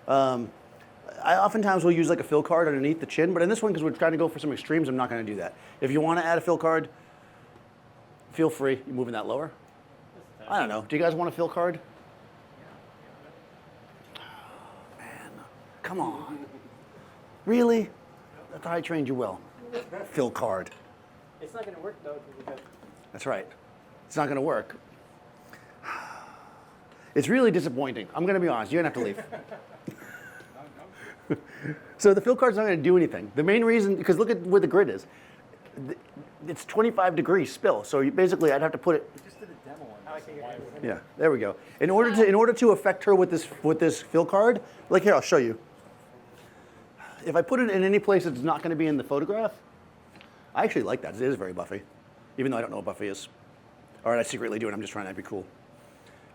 I oftentimes will use like a fill card underneath the chin, but in this one, because we're trying to go for some extremes, I'm not going to do that. If you want to add a fill card, feel free. You're moving that lower? I don't know. Do you guys want a fill card? Man, come on. Really? I thought I trained you well. Fill card. It's not going to work though because we got. That's right. It's not going to work. It's really disappointing. I'm going to be honest. You're going to have to leave. So the fill card's not going to do anything. The main reason, because look at where the grid is. It's 25 degrees spill. So basically, I'd have to put it. We just did a demo on this. Yeah, there we go. In order to affect her with this fill card, like here, I'll show you. If I put it in any place that's not going to be in the photograph, I actually like that. It is very buffy, even though I don't know what buffy is. All right, I secretly do it. I'm just trying to be cool.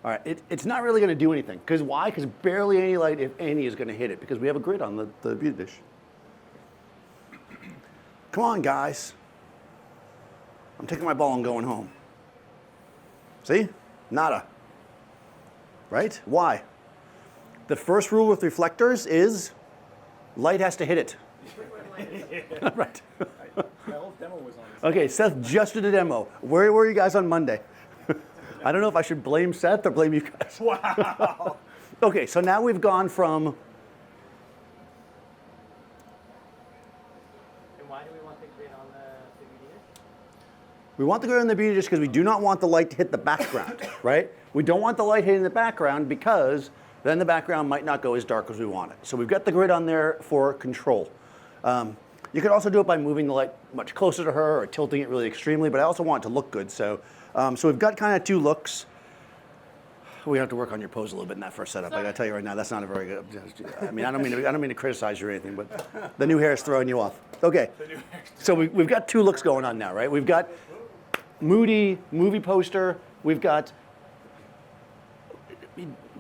All right, it's not really going to do anything. Because why? Because barely any light, if any, is going to hit it because we have a grid on the beauty dish. Come on, guys. I'm taking my ball and going home. See? Nada. Right? Why? The first rule with reflectors is light has to hit it. Right. My whole demo was on this. Okay, Seth just did a demo. Where were you guys on Monday? I don't know if I should blame Seth or blame you guys. Wow. Okay, so now we've gone from. And why do we want the grid on the beauty dish? We want the grid on the beauty dish because we do not want the light to hit the background, right? We don't want the light hitting the background because then the background might not go as dark as we want it. So we've got the grid on there for control. You could also do it by moving the light much closer to her or tilting it really extremely, but I also want it to look good. So we've got kind of two looks. We have to work on your pose a little bit in that first setup. I gotta tell you right now, that's not a very good. I mean, I don't mean to criticize you or anything, but the new hair is throwing you off. Okay, so we've got two looks going on now, right? We've got moody movie poster. We've got,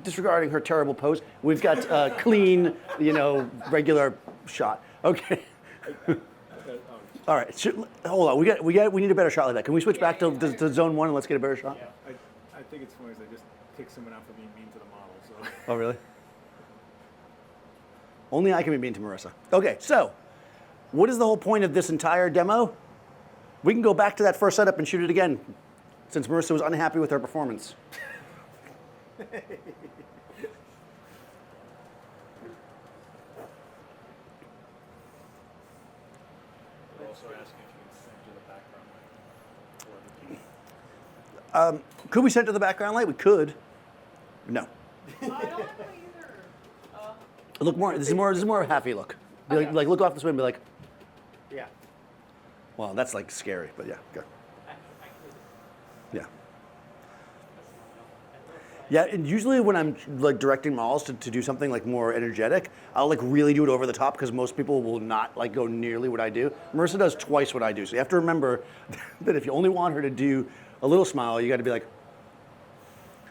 disregarding her terrible pose, we've got clean, regular shot. Okay. All right. Hold on. We need a better shot like that. Can we switch back to zone one and let's get a better shot? Yeah, I think it's funny is I just picked someone out for being mean to the model. So. Oh, really? Only I can be mean to Marissa. Okay, so what is the whole point of this entire demo? We can go back to that first setup and shoot it again, since Marissa was unhappy with her performance. We're also asking if you can center the background light. Could we center the background light? We could. No. I don't like either. Look more. This is more a happy look. Be Okay. like look off this way and be like, Yeah. well, that's like scary, but yeah, go. Yeah. Yeah, and usually when I'm like directing models to do something like more energetic, I'll like really do it over the top because most people will not like go nearly what I do. Marissa does twice what I do, so you have to remember that if you only want her to do a little smile, you got to be like,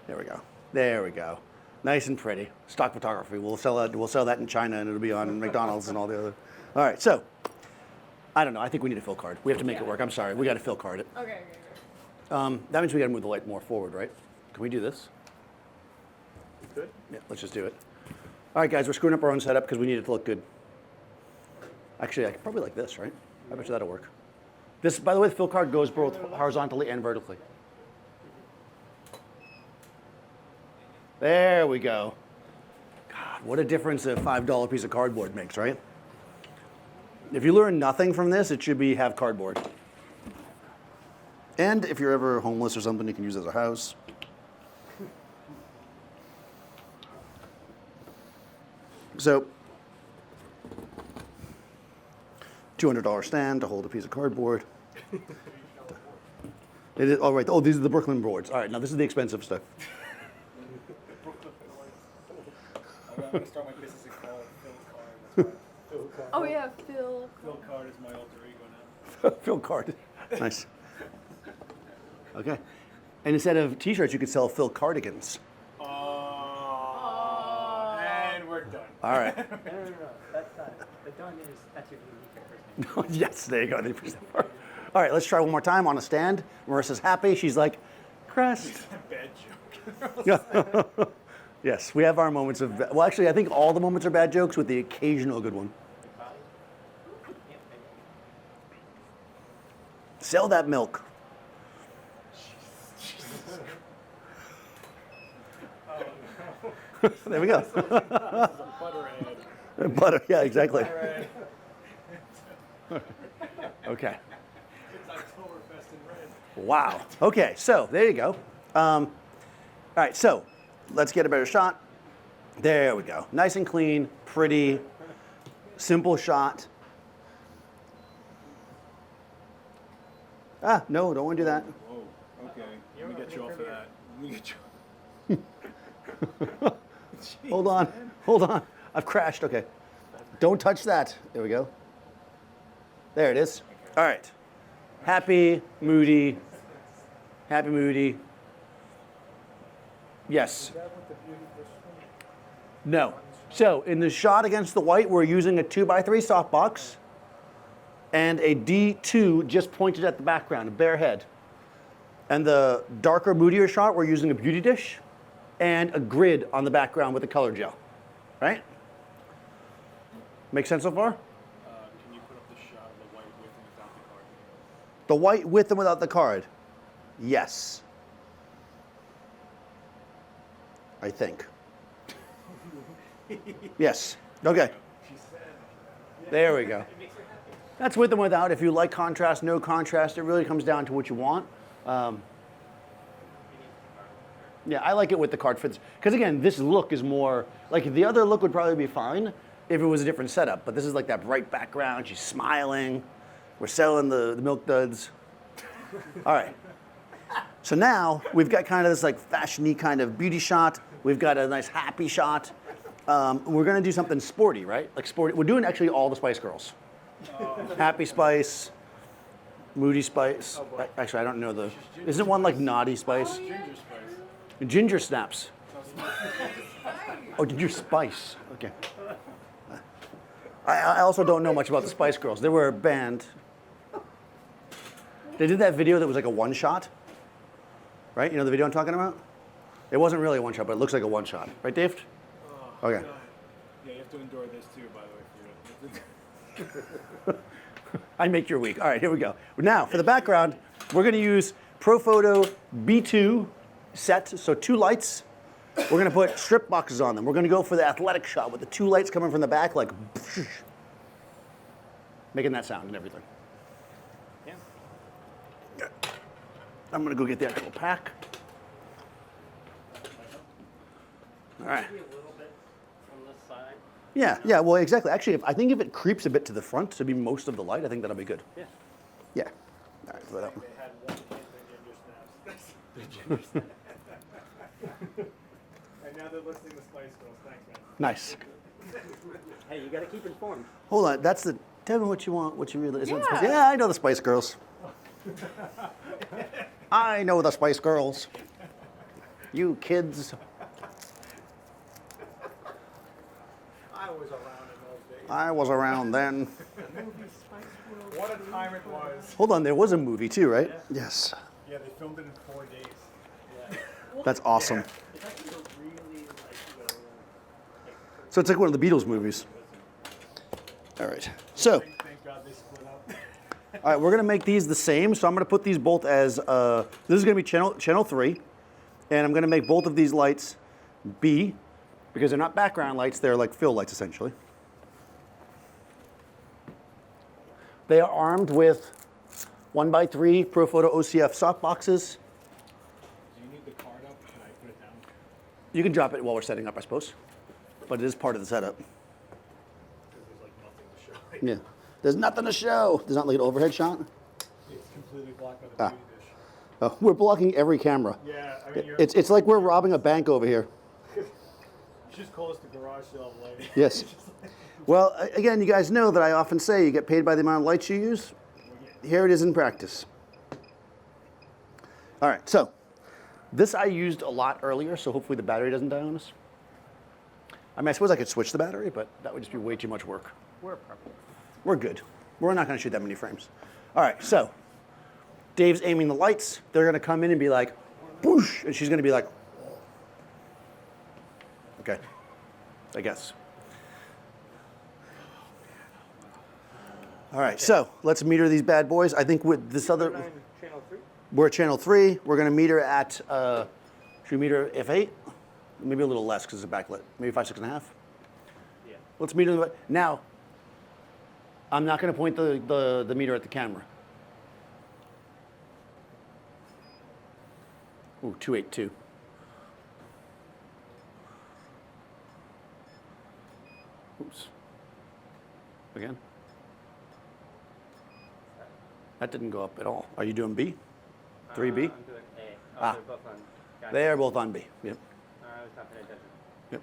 there we go, there we go, nice and pretty. Stock photography. We'll sell that in China, and it'll be on McDonald's and all the other. All right, so I don't know. I think we need a fill card. We have to make it work. I'm sorry, we got to fill card it. Okay. That means we got to move the light more forward, right? Can we do this? Good. Yeah, let's just do it. All right, guys, we're screwing up our own setup because we need it to look good. Actually, I could probably like this, right? I bet you that'll work. This, by the way, the fill card goes both horizontally and vertically. There we go. God, what a difference a $5 piece of cardboard makes, right? If you learn nothing from this, it should be have cardboard. And if you're ever homeless or something, you can use it as a house. So, $200 stand to hold a piece of cardboard. It is, all right. Oh, these are the Brooklyn boards. All right, now this is the expensive stuff. I'm going to start my business called Phil Card. Oh yeah, Phil. Phil Card is my alter ego now. Fill card. Nice. Okay. And instead of t-shirts, you could sell Phil cardigans. Oh, and we're done. All right. No. That's the done is that's your character's name. Yes, there you go. All right, let's try one more time on a stand. Marissa's happy. She's like, crest. Bad joke. Yes, we have our moments of, well, actually, I think all the moments are bad jokes with the occasional good one. Sell that milk. There we go. Butter ad. Butter, yeah, exactly. Okay. It's Oktoberfest in red. Wow. Okay, so there you go. All right, so let's get a better shot. There we go. Nice and clean, pretty, simple shot. Ah, no, don't want to do that. Whoa, okay. Let me get you off of that. Let me get you. Hold on, hold on. I've crashed, okay. Don't touch that. There we go. There it is. All right. Happy, moody. Happy, moody. Yes. No. So in the shot against the white, we're using a 2x3 softbox and a D2 just pointed at the background, a bare head. And the darker, moodier shot, we're using a beauty dish and a grid on the background with a color gel, right? Make sense so far? Can you put up the shot of the white with and without the card? The white with and without the card. Yes. I think. Yes. Okay. There we go. That's with and without. If you like contrast, no contrast, it really comes down to what you want. Yeah, I like it with the card fits. Because again, this look is more, like the other look would probably be fine if it was a different setup. But this is like that bright background. She's smiling. We're selling the milk duds. All right. So now we've got kind of this like fashion-y kind of beauty shot. We've got a nice happy shot. We're gonna do something sporty, right? Like sporty. We're doing actually all the Spice Girls. Happy Spice, Moody Spice. Actually, I don't know the. Isn't one like Naughty Spice? Ginger spice. Ginger Snaps. Oh, Ginger Spice. Okay. I also don't know much about the Spice Girls. They were a band. They did that video that was like a one shot. Right? You know the video I'm talking about? It wasn't really a one shot, but it looks like a one shot. Right, Dave? Oh, Okay. God. Yeah, you have to endure this too, by the way. For you. I make your week. All right, here we go. Now, for the background, we're going to use ProPhoto B2 set, so 2 lights. We're going to put strip boxes on them. We're going to go for the athletic shot with the 2 lights coming from the back, like making that sound and everything. Yeah. I'm going to go get the actual pack. All right. Maybe a little bit from this side. Yeah, well, exactly. Actually, I think if it creeps a bit to the front to be most of the light, I think that'll be good. Yeah. Yeah. All right, throw that one. They had one hint of ginger snaps. And now they're listing the Spice Girls. Thanks, man. Nice. Hey, you got to keep informed. Hold on, that's the. Tell me what you want. What you really? Is it Yeah. Spice- yeah, I know the Spice Girls. I know the Spice Girls. You kids. I was around in those days. I was around then. What a time it was. Hold on, there was a movie too, right? Yes. Yeah, they filmed it in 4 days. That's awesome. It's actually a really So it's like one of the Beatles movies. All right. So, Thank God they split up. all right, we're gonna make these the same. So I'm gonna put these both as this is gonna be channel 3, and I'm gonna make both of these lights B, because they're not background lights; they're like fill lights essentially. They are armed with 1x3 ProPhoto OCF softboxes. Do you need the card up? Can I put it down? You can drop it while we're setting up, I suppose, but it is part of the setup. Because there's like nothing to show. Right? Yeah. There's nothing to show. There's not like an overhead shot. It's completely blocked by the beauty dish. Oh, we're blocking every camera. Yeah, I mean, you're It's like we're robbing a bank over here. you just call us the garage sale of lighting. Yes. Well, again, you guys know that I often say you get paid by the amount of lights you use. Here it is in practice. All right, so this I used a lot earlier, so hopefully the battery doesn't die on us. I mean, I suppose I could switch the battery, but that would just be way too much work. We're perfect. We're good. We're not going to shoot that many frames. All right, so Dave's aiming the lights. They're going to come in and be like, whoosh, and she's going to be like, okay, I guess. All right, so let's meter these bad boys. I think with this other, Channel 3? we're at channel 3. We're going to meter at, should we meter f8? Maybe a little less because it's a backlit. Maybe 5, 6.5. Yeah. Let's meter the, now, I'm not going to point the meter at the camera. Ooh, 282. Oops. Again. That didn't go up at all. Are you doing B? 3B? I'm doing A. Ah. They're both on. Gotcha. They are both on B. Yep. I was not paying attention. Yep.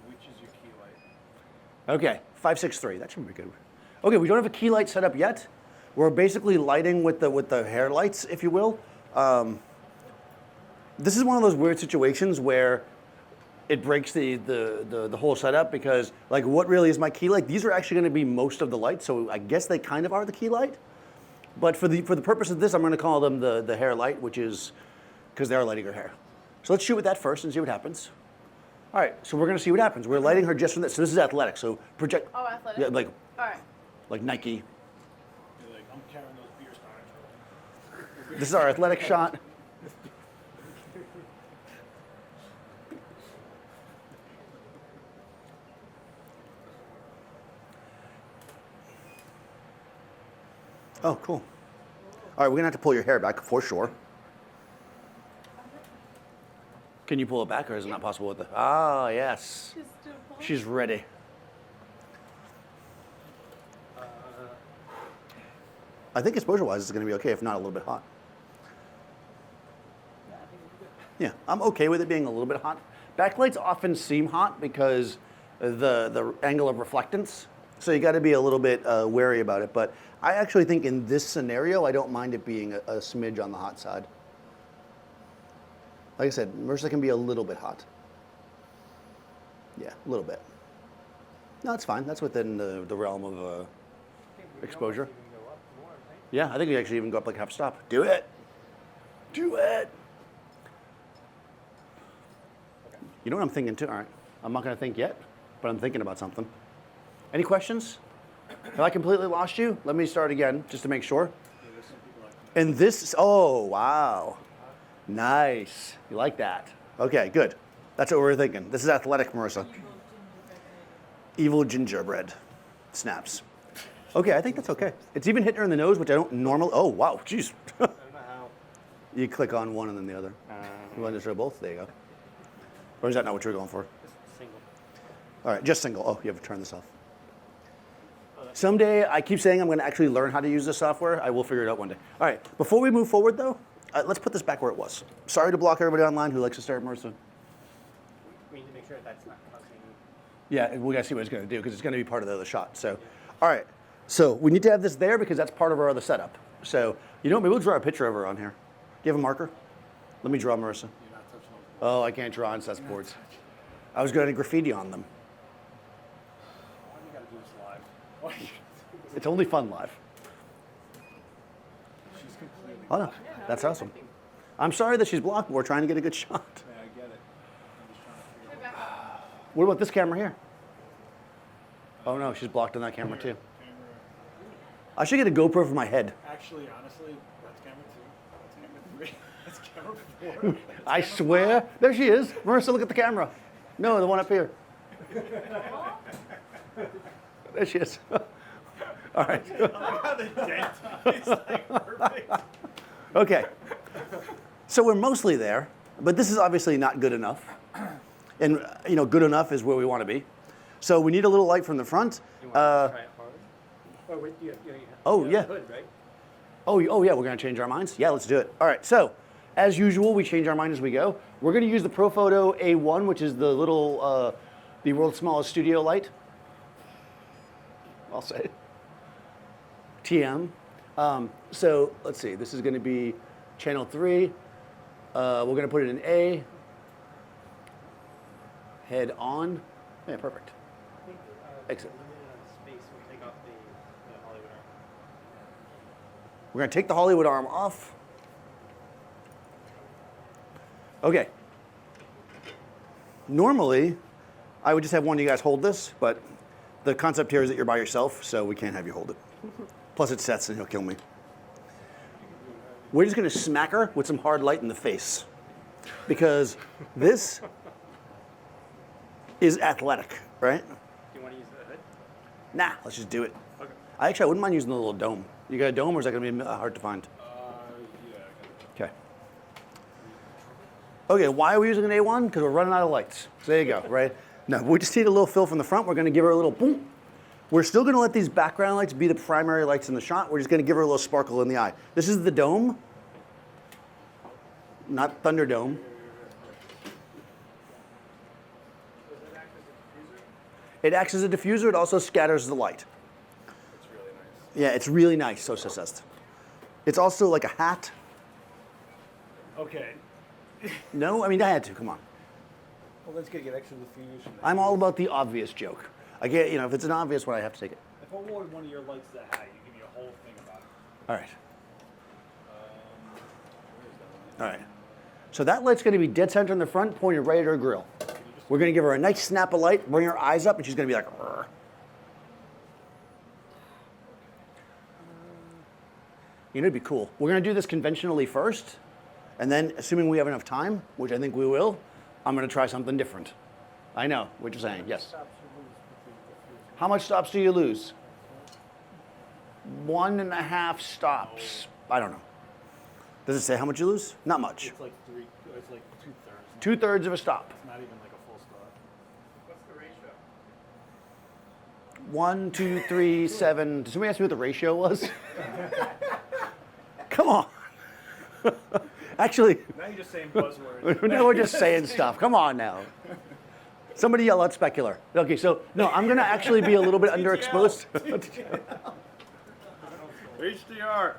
Which is your key light? Okay, 563. That should be good. Okay, we don't have a key light set up yet. We're basically lighting with the hair lights, if you will. This is one of those weird situations where it breaks the whole setup because, like, what really is my key light? These are actually going to be most of the lights, so I guess they kind of are the key light. But for the purpose of this, I'm going to call them the hair light, which is because they are lighting her hair. So let's shoot with that first and see what happens. All right, so we're going to see what happens. We're lighting her just from this. So this is athletic. So project. Oh, athletic. Yeah, like All right. Nike. You're like, I'm carrying those beer steins. This is our athletic shot. Oh, cool. All right, we're gonna have to pull your hair back for sure. Can you pull it back, or is it not possible with the? Ah, yes. Just do a pull. She's ready. I think exposure-wise, it's gonna be okay, if not a little bit hot. Yeah, I'm okay with it being a little bit hot. Backlights often seem hot because the angle of reflectance. So you got to be a little bit wary about it. But I actually think in this scenario, I don't mind it being a smidge on the hot side. Like I said, Marissa can be a little bit hot. Yeah, a little bit. No, it's fine. That's within the realm of exposure. You can go up more, right? Yeah, I think we actually even go up like half a stop. Do it. Do it. You know what I'm thinking too? All right. I'm not going to think yet, but I'm thinking about something. Any questions? Have I completely lost you? Let me start again just to make sure. There's some people like And this, oh, wow. Nice. You like that? Okay, good. That's what we're thinking. This is athletic, Marissa. Evil gingerbread snaps. Okay, I think that's okay. It's even hitting her in the nose, which I don't normally. Oh, wow. Jeez. I don't know how. You click on one and then the other. You want to show both? There you go. Or is that not what you're going for? Just single. All right, just single. Oh, you have to turn this off. Someday, I keep saying I'm going to actually learn how to use this software. I will figure it out one day. All right, before we move forward, though, let's put this back where it was. Sorry to block everybody online who likes to stare at Marissa. We need to make sure that's not causing. Yeah, we got to see what it's going to do because it's going to be part of the other shot. So, all right. So we need to have this there because that's part of our other setup. So, you know what? Maybe we'll draw a picture of her on here. Do you have a marker? Let me draw Marissa. you're not touching those. Oh, I can't draw on boards. I was going to graffiti on them. Why do you gotta do this live? Why? It's only fun live. She's completely. Oh, no. That's awesome. I'm sorry that she's blocked, but we're trying to get a good shot. Yeah, I get it. I'm just trying to figure Go back up. What about this camera here? Oh, no, she's blocked on that camera, too. camera. I should get a GoPro for my head. Actually, honestly, that's camera 2. That's camera 3. That's camera 4. I swear. There she is. Marissa, look at the camera. No, the one up here. There she is. All right. How the dent is like perfect. Okay. So we're mostly there, but this is obviously not good enough. And, you know, good enough is where we want to be. So we need a little light from the front. You want to try it hard? Oh, wait, you have Oh, you yeah. have a hood, right? Oh, yeah, we're going to change our minds? Yeah, let's do it. All right, so as usual, we change our mind as we go. We're going to use the Profoto A1, which is the little, the world's smallest studio light. I'll say. TM. So let's see, this is going to be Channel 3, we're going to put it in A. Head on. Yeah, perfect. I think, Exit. limited on space, we'll take off the Hollywood arm. We're going to take the Hollywood arm off. Okay. Normally, I would just have one of you guys hold this, but the concept here is that you're by yourself, so we can't have you hold it. Plus it sets and he'll kill me. We're just going to smack her with some hard light in the face. Because this is athletic, right? Do you want to use the hood? Nah, let's just do it. Okay. I wouldn't mind using the little dome. You got a dome, or is that going to be hard to find? Yeah, I got it. Okay. Okay, why are we using an A1? Because we're running out of lights. So there you go, right? No, we just need a little fill from the front. We're going to give her a little boom. We're still going to let these background lights be the primary lights in the shot. We're just going to give her a little sparkle in the eye. This is the dome, not Thunderdome. Does it act as a diffuser? It acts as a diffuser. It also scatters the light. It's really nice. Yeah, it's really nice, so says. It's also like a hat. Okay. No, I mean, I had to, come on. Well, let's get extra diffusion. I'm all about the obvious joke. I get, if it's an obvious one, I have to take it. If I wore one of your lights to the hat, you give me a whole thing about it. All right. Where's that one? All right. So that light's going to be dead center in the front, pointed right at her grill. We're going to give her a nice snap of light, bring her eyes up, and she's going to be like, "Rrr." It'd be cool. We're going to do this conventionally first, and then, assuming we have enough time, which I think we will, I'm going to try something different. I know what you're saying. Yes. Stops you lose between diffuser. How much stops do you lose? 1.5 stops. I don't know. Does it say how much you lose? Not much. It's like it's like 2/3. 2/3 of a stop. It's not even like a full stop. What's the ratio? 1, 2, 3, 7. Did somebody ask me what the ratio was? Come on. Actually, Now you're just saying buzzwords. now we're just saying stuff. Come on now. Somebody yell out specular. Okay, so no, I'm going to actually be a little bit underexposed. HDR.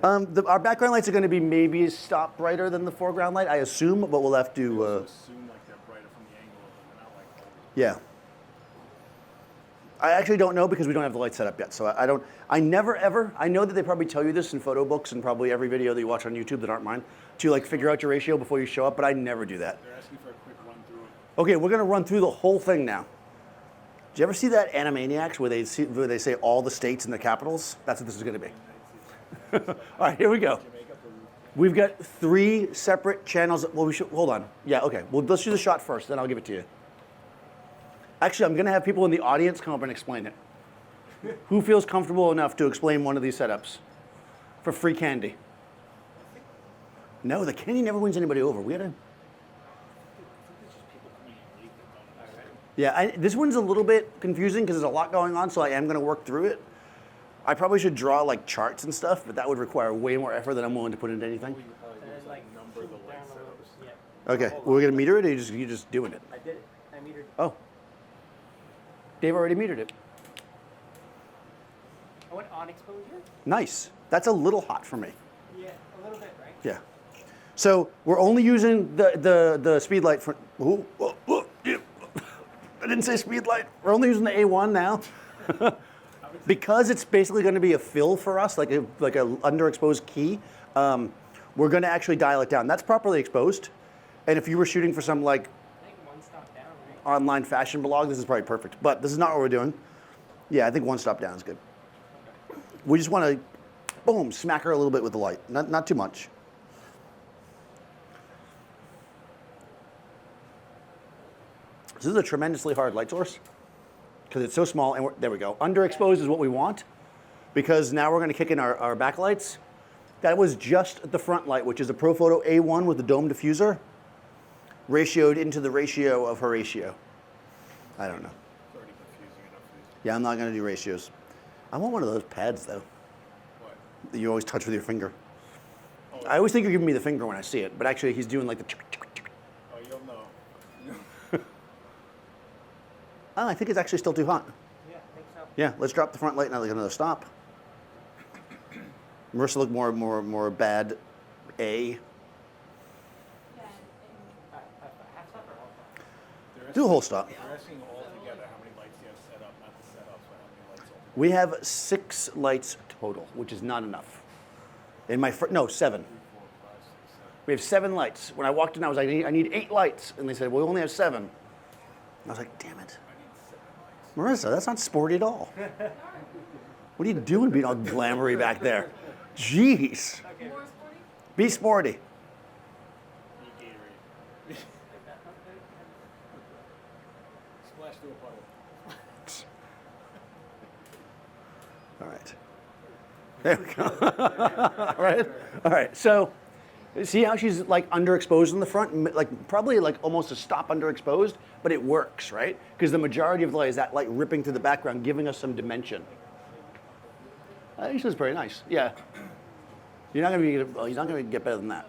Our background lights are going to be maybe a stop brighter than the foreground light, I assume, but we'll have to. Assume like they're brighter from the angle of them, they're not like. Yeah. I actually don't know because we don't have the light set up yet. So I don't, I never ever, I know that they probably tell you this in photo books and probably every video that you watch on YouTube that aren't mine, to like figure out your ratio before you show up, but I never do that. They're asking for a quick run through. Okay, we're gonna run through the whole thing now. Did you ever see that Animaniacs where they say all the states and the capitals? That's what this is gonna be. All right, here we go. We've got 3 separate channels. Well, we should, hold on. Yeah, okay. Well, let's do the shot first, then I'll give it to you. Actually, I'm going to have people in the audience come up and explain it. Who feels comfortable enough to explain one of these setups for free candy? No, the candy never wins anybody over. We gotta. Yeah, this one's a little bit confusing because there's a lot going on, so I am going to work through it. I probably should draw like charts and stuff, but that would require way more effort than I'm willing to put into anything. And then like number the light down a little. setups. Yeah. Okay, we're going to meter it, or you're just doing it? I did it. I metered. Oh. Dave already metered it. I went on exposure. Nice. That's a little hot for me. Yeah, a little bit, right? Yeah. So we're only using the speed light for. Ooh, oh, oh, yeah. I didn't say speed light. We're only using the A1 now. Because it's basically going to be a fill for us, like a underexposed key. We're going to actually dial it down. That's properly exposed. And if you were shooting for some like I think one stop down, right? online fashion blog, this is probably perfect. But this is not what we're doing. Yeah, I think one stop down is good. We just want to, boom, smack her a little bit with the light. Not too much. This is a tremendously hard light source because it's so small. And there we go. Underexposed is what we want because now we're going to kick in our backlights. That was just the front light, which is a Profoto A1 with the dome diffuser, ratioed into the ratio of her ratio. I don't know. It's already confusing enough for these. Yeah, I'm not going to do ratios. I want one of those pads, though, What? that you always touch with your finger. I always think you're giving me the finger when I see it, but actually he's doing like the... Oh, you'll know. Oh, I think it's actually still too hot. Yeah, I think so. Yeah, let's drop the front light and I'll get another stop. Marissa looked more bad A. Half stop or whole stop? Do a whole stop. They're asking all together how many lights you have set up, not the setups, but how many lights altogether. We have 6 lights total, which is not enough. In my no, 7. 3, 4, 5, 6, 7. We have 7 lights. When I walked in, I was like, I need 8 lights, and they said, well, we only have 7. I was like, damn it, I need 7 lights. Marissa, that's not sporty at all. What are you doing being all glamoury back there? Jeez. More sporty? Be sporty. Need Gatorade. Splash through a puddle. All right. There we go. All right. All right. So, see how she's like underexposed in the front, like probably like almost a stop underexposed, but it works, right? Because the majority of the light is that light ripping through the background, giving us some dimension. I think this is pretty nice. Yeah. You're not gonna be. Well, he's not gonna get better than that.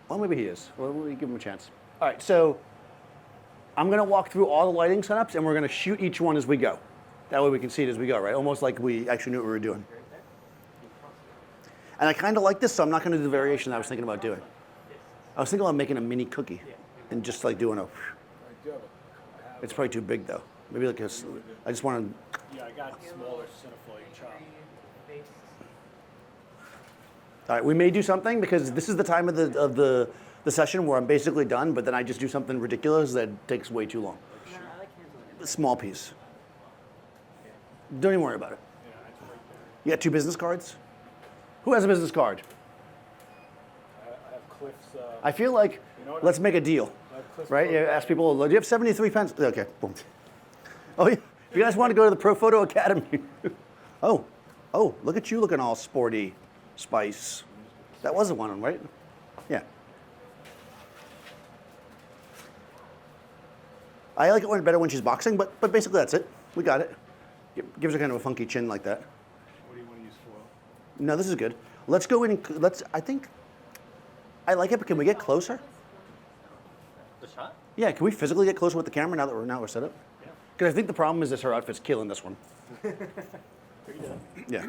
Well, maybe he is. Well, we'll give him a chance. All right. So, I'm gonna walk through all the lighting setups, and we're gonna shoot each one as we go. That way we can see it as we go, right? Almost like we actually knew what we were doing. And I kind of like this, so I'm not going to do the variation I was thinking about doing. I was thinking about making a mini cookie and just like doing a. I do have It's probably too big though. Maybe like a. I just want to. yeah, I got smaller cinefoil chop. All right, we may do something because this is the time of the session where I'm basically done, but then I just do something ridiculous that takes way too long. No, I like hands on A small piece. Don't even worry about it. Yeah, it's right there. You got 2 business cards? Who has a business card? I have Cliff's. I feel like You know what? let's make a deal, I have Cliff's right? You program. ask people, do you have 73 pens? Okay, boom. Oh, yeah. You guys want to go to the Pro Photo Academy? Oh, look at you looking all sporty, spice. That was the one, right? Yeah. I like it better when she's boxing, but basically that's it. We got it. Gives her kind of a funky chin like that. What do you want to use foil? No, this is good. Let's go in and I think I like it, but can we get closer? the shot? Yeah, can we physically get closer with the camera now that we're set up? Yeah. Because I think the problem is her outfit's killing this one. Yeah.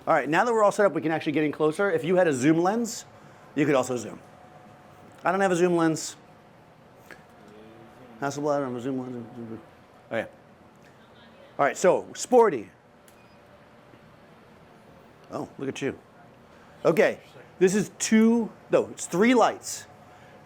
All right, now that we're all set up, we can actually get in closer. If you had a zoom lens, you could also zoom. I don't have a zoom lens. Hasselblad, I don't have a zoom lens. Oh, yeah. All right, so Sporty. Oh, look at you. Okay, this is it's 3 lights.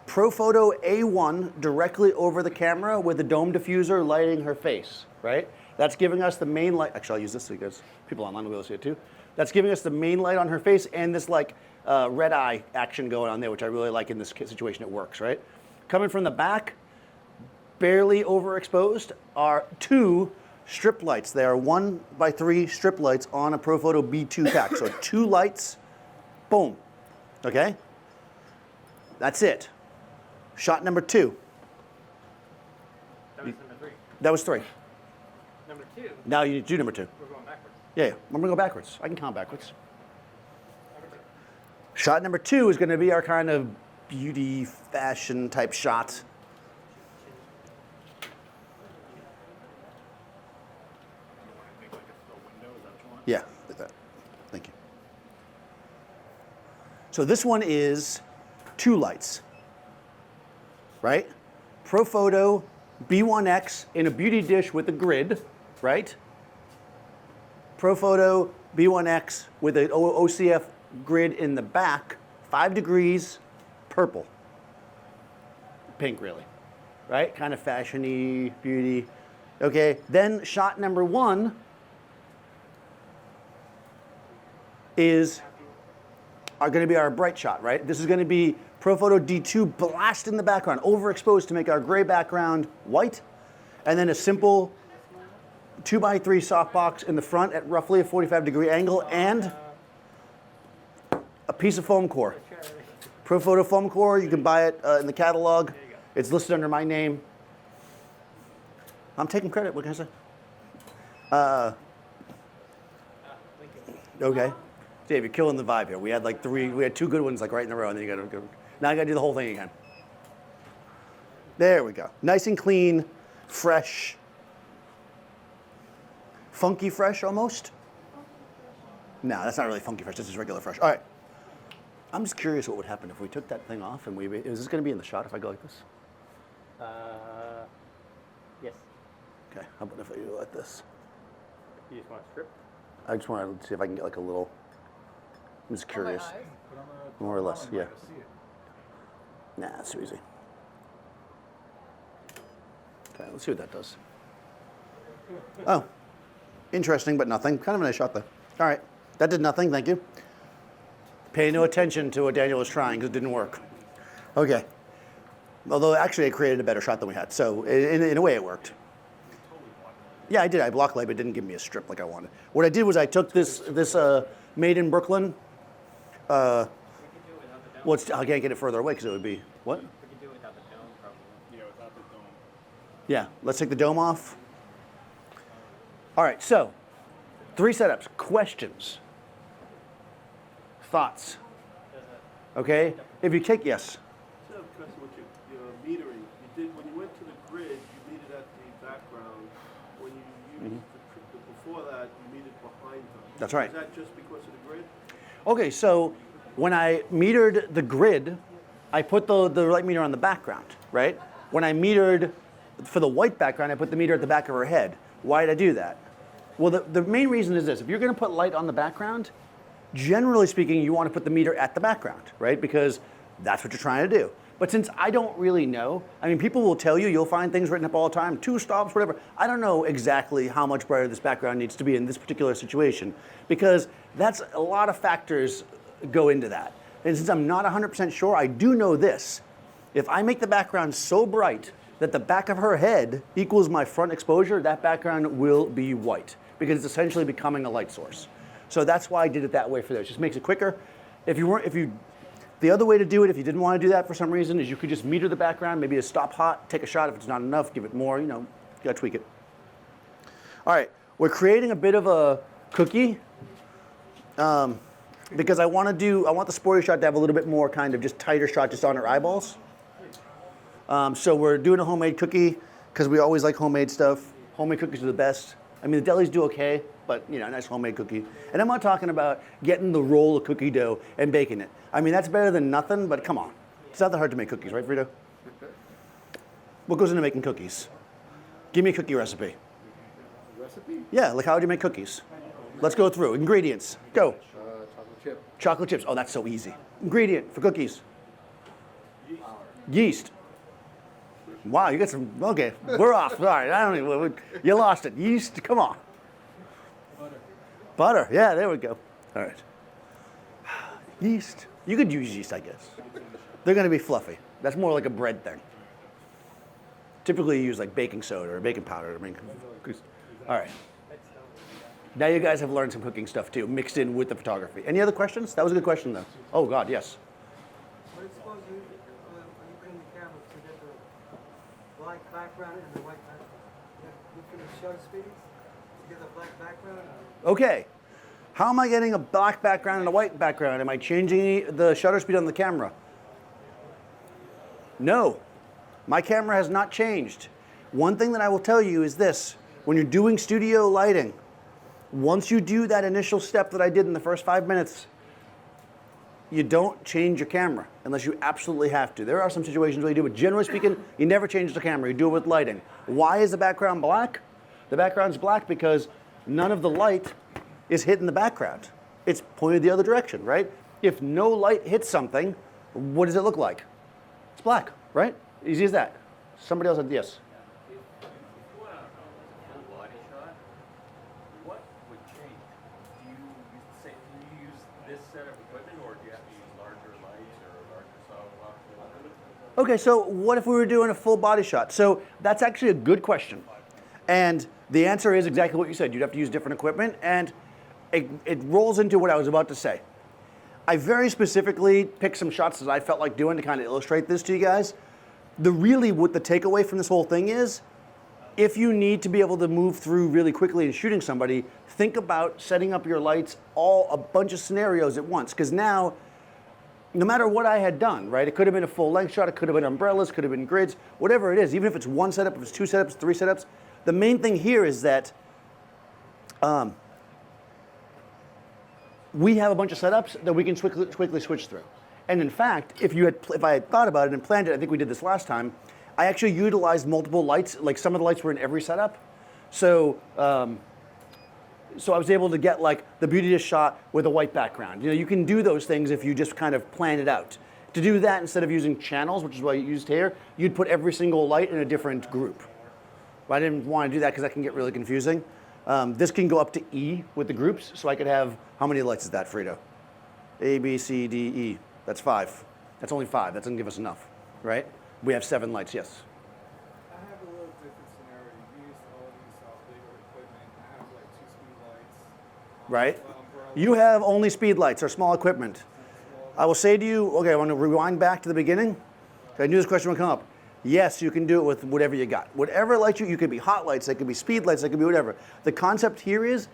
Profoto A1 directly over the camera with the dome diffuser lighting her face, right? That's giving us the main light. Actually, I'll use this so you guys, people online will be able to see it too. That's giving us the main light on her face and this like red eye action going on there, which I really like in this situation. It works, right? Coming from the back, barely overexposed, are 2 strip lights. They are 1x3 strip lights on a Profoto B2 pack. So 2 lights, boom. Okay? That's it. Shot number 2. That was number 3. That was 3. Number 2, Now you do number 2. we're going backwards. Yeah, I'm gonna go backwards. I can count backwards. Number 2. Shot number 2 is gonna be our kind of beauty fashion type shot. You want to make like a window? Is that what you want? Yeah, like that. Thank you. So this one is 2 lights, right? Profoto B1X in a beauty dish with a grid, right? Profoto B1X with an OCF grid in the back, 5 degrees, purple. Pink, really, right? Kind of fashiony, beauty. Okay, then shot number 1 are going to be our bright shot, right? This is going to be Profoto D2 blast in the background, overexposed to make our gray background white, and then a simple 2x3 softbox in the front at roughly a 45-degree angle, and a piece of foam core. Profoto foam core, you can buy it in the catalog. It's listed under my name. I'm taking credit, what can I say? Okay. Dave, you're killing the vibe here. We had like 2 good ones like right in a row, and then you got to go. Now I got to do the whole thing again. There we go. Nice and clean, fresh, funky fresh almost. No, that's not really funky fresh. This is regular fresh. All right. I'm just curious what would happen if we took that thing off and is this going to be in the shot if I go like this? Yes. Okay, how about if I do like this? You just want to strip? I just want to see if I can get like a little, I'm just curious. Oh, my eyes. Put on the More or less, top yeah. line, see it. Nah, that's too easy. Okay, let's see what that does. Oh, interesting, but nothing. Kind of a nice shot though. All right, that did nothing, thank you. Pay no attention to what Daniel was trying because it didn't work. Okay. Although actually I created a better shot than we had, so in a way it worked. Yeah, I did. I block light, but it didn't give me a strip like I wanted. What I did was I took this made in Brooklyn. Well, I can't get it further away because it would be what? We can do it without the dome, probably. Yeah, without the dome. Yeah, let's take the dome off. All right, so 3 setups, questions, thoughts. Okay, if you take, yes. I have a question with your metering. When you went to the grid, you metered at the background. When you used before that, you metered behind them. That's right. Is that just because of the grid? Okay, so when I metered the grid, I put the light meter on the background, right? When I metered for the white background, I put the meter at the back of her head. Why did I do that? Well, the main reason is this. If you're going to put light on the background, generally speaking, you want to put the meter at the background, right? Because that's what you're trying to do. But since I don't really know, I mean, people will tell you, you'll find things written up all the time, 2 stops, whatever. I don't know exactly how much brighter this background needs to be in this particular situation because that's a lot of factors go into that. And since I'm not 100% sure, I do know this. If I make the background so bright that the back of her head equals my front exposure, that background will be white because it's essentially becoming a light source. So that's why I did it that way for this. It just makes it quicker. The other way to do it, if you didn't want to do that for some reason, is you could just meter the background, maybe a stop hot, take a shot. If it's not enough, give it more, you gotta tweak it. All right, we're creating a bit of a cookie because I want the Sporty shot to have a little bit more kind of just tighter shot just on her eyeballs. So we're doing a homemade cookie because we always like homemade stuff. Homemade cookies are the best. I mean, the delis do okay, but a nice homemade cookie. And I'm not talking about getting the roll of cookie dough and baking it. I mean, that's better than nothing, but come on. It's not that hard to make cookies, right, Frito? What goes into making cookies? Give me a cookie recipe. Recipe? Yeah, like how would you make cookies? Let's go through. Ingredients. Go. Chocolate chip. Chocolate chips. Oh, that's so easy. Ingredient for cookies. Yeast. Wow, you got some, okay, we're off. All right, I don't even, you lost it. Yeast, come on. Butter, yeah, there we go. All right. Yeast. You could use yeast, I guess. They're going to be fluffy. That's more like a bread thing. Typically you use like baking soda or baking powder to make cookies. All right. Now you guys have learned some cooking stuff too, mixed in with the photography. Any other questions? That was a good question though. Oh God, yes. What is supposed to, when you bring the camera to get the black background and the white background? You can shutter speeds to get a black background? Okay. How am I getting a black background and a white background? Am I changing the shutter speed on the camera? No. My camera has not changed. One thing that I will tell you is this. When you're doing studio lighting, once you do that initial step that I did in the first 5 minutes, you don't change your camera unless you absolutely have to. There are some situations where you do, but generally speaking, you never change the camera. You do it with lighting. Why is the background black? The background's black because none of the light is hitting the background. It's pointed the other direction, right? If no light hits something, what does it look like? It's black, right? Easy as that. Somebody else said yes. If you want a full body shot, what would change? Do you use this set of equipment, or do you have to use larger lights or larger software? Okay, so what if we were doing a full body shot? So that's actually a good question. And the answer is exactly what you said. You'd have to use different equipment, and it rolls into what I was about to say. I very specifically picked some shots that I felt like doing to kind of illustrate this to you guys. What the takeaway from this whole thing is, if you need to be able to move through really quickly and shooting somebody, think about setting up your lights a bunch of scenarios at once. Because now, no matter what I had done, right? It could have been a full length shot, it could have been umbrellas, could have been grids, whatever it is, even if it's one setup, if it's 2 setups, 3 setups, the main thing here is that we have a bunch of setups that we can quickly switch through. And in fact, if I had thought about it and planned it, I think we did this last time, I actually utilized multiple lights, like some of the lights were in every setup. So, so I was able to get like the beauty dish shot with a white background. You can do those things if you just kind of plan it out. To do that, instead of using channels, which is what you used here, you'd put every single light in a different group. But I didn't want to do that because that can get really confusing. This can go up to E with the groups, so I could have, how many lights is that, Frito? A, B, C, D, E. That's 5. That's only 5. That doesn't give us enough, right? We have 7 lights, yes. I have a little different scenario. You use all these bigger equipment. I have like 2 speed lights. Right? Umbrella. You have only speed lights or small equipment. I will say to you, okay, I want to rewind back to the beginning. I knew this question would come up. Yes, you can do it with whatever you got. Whatever light you could be hot lights, they could be speed lights, they could be whatever. The concept here is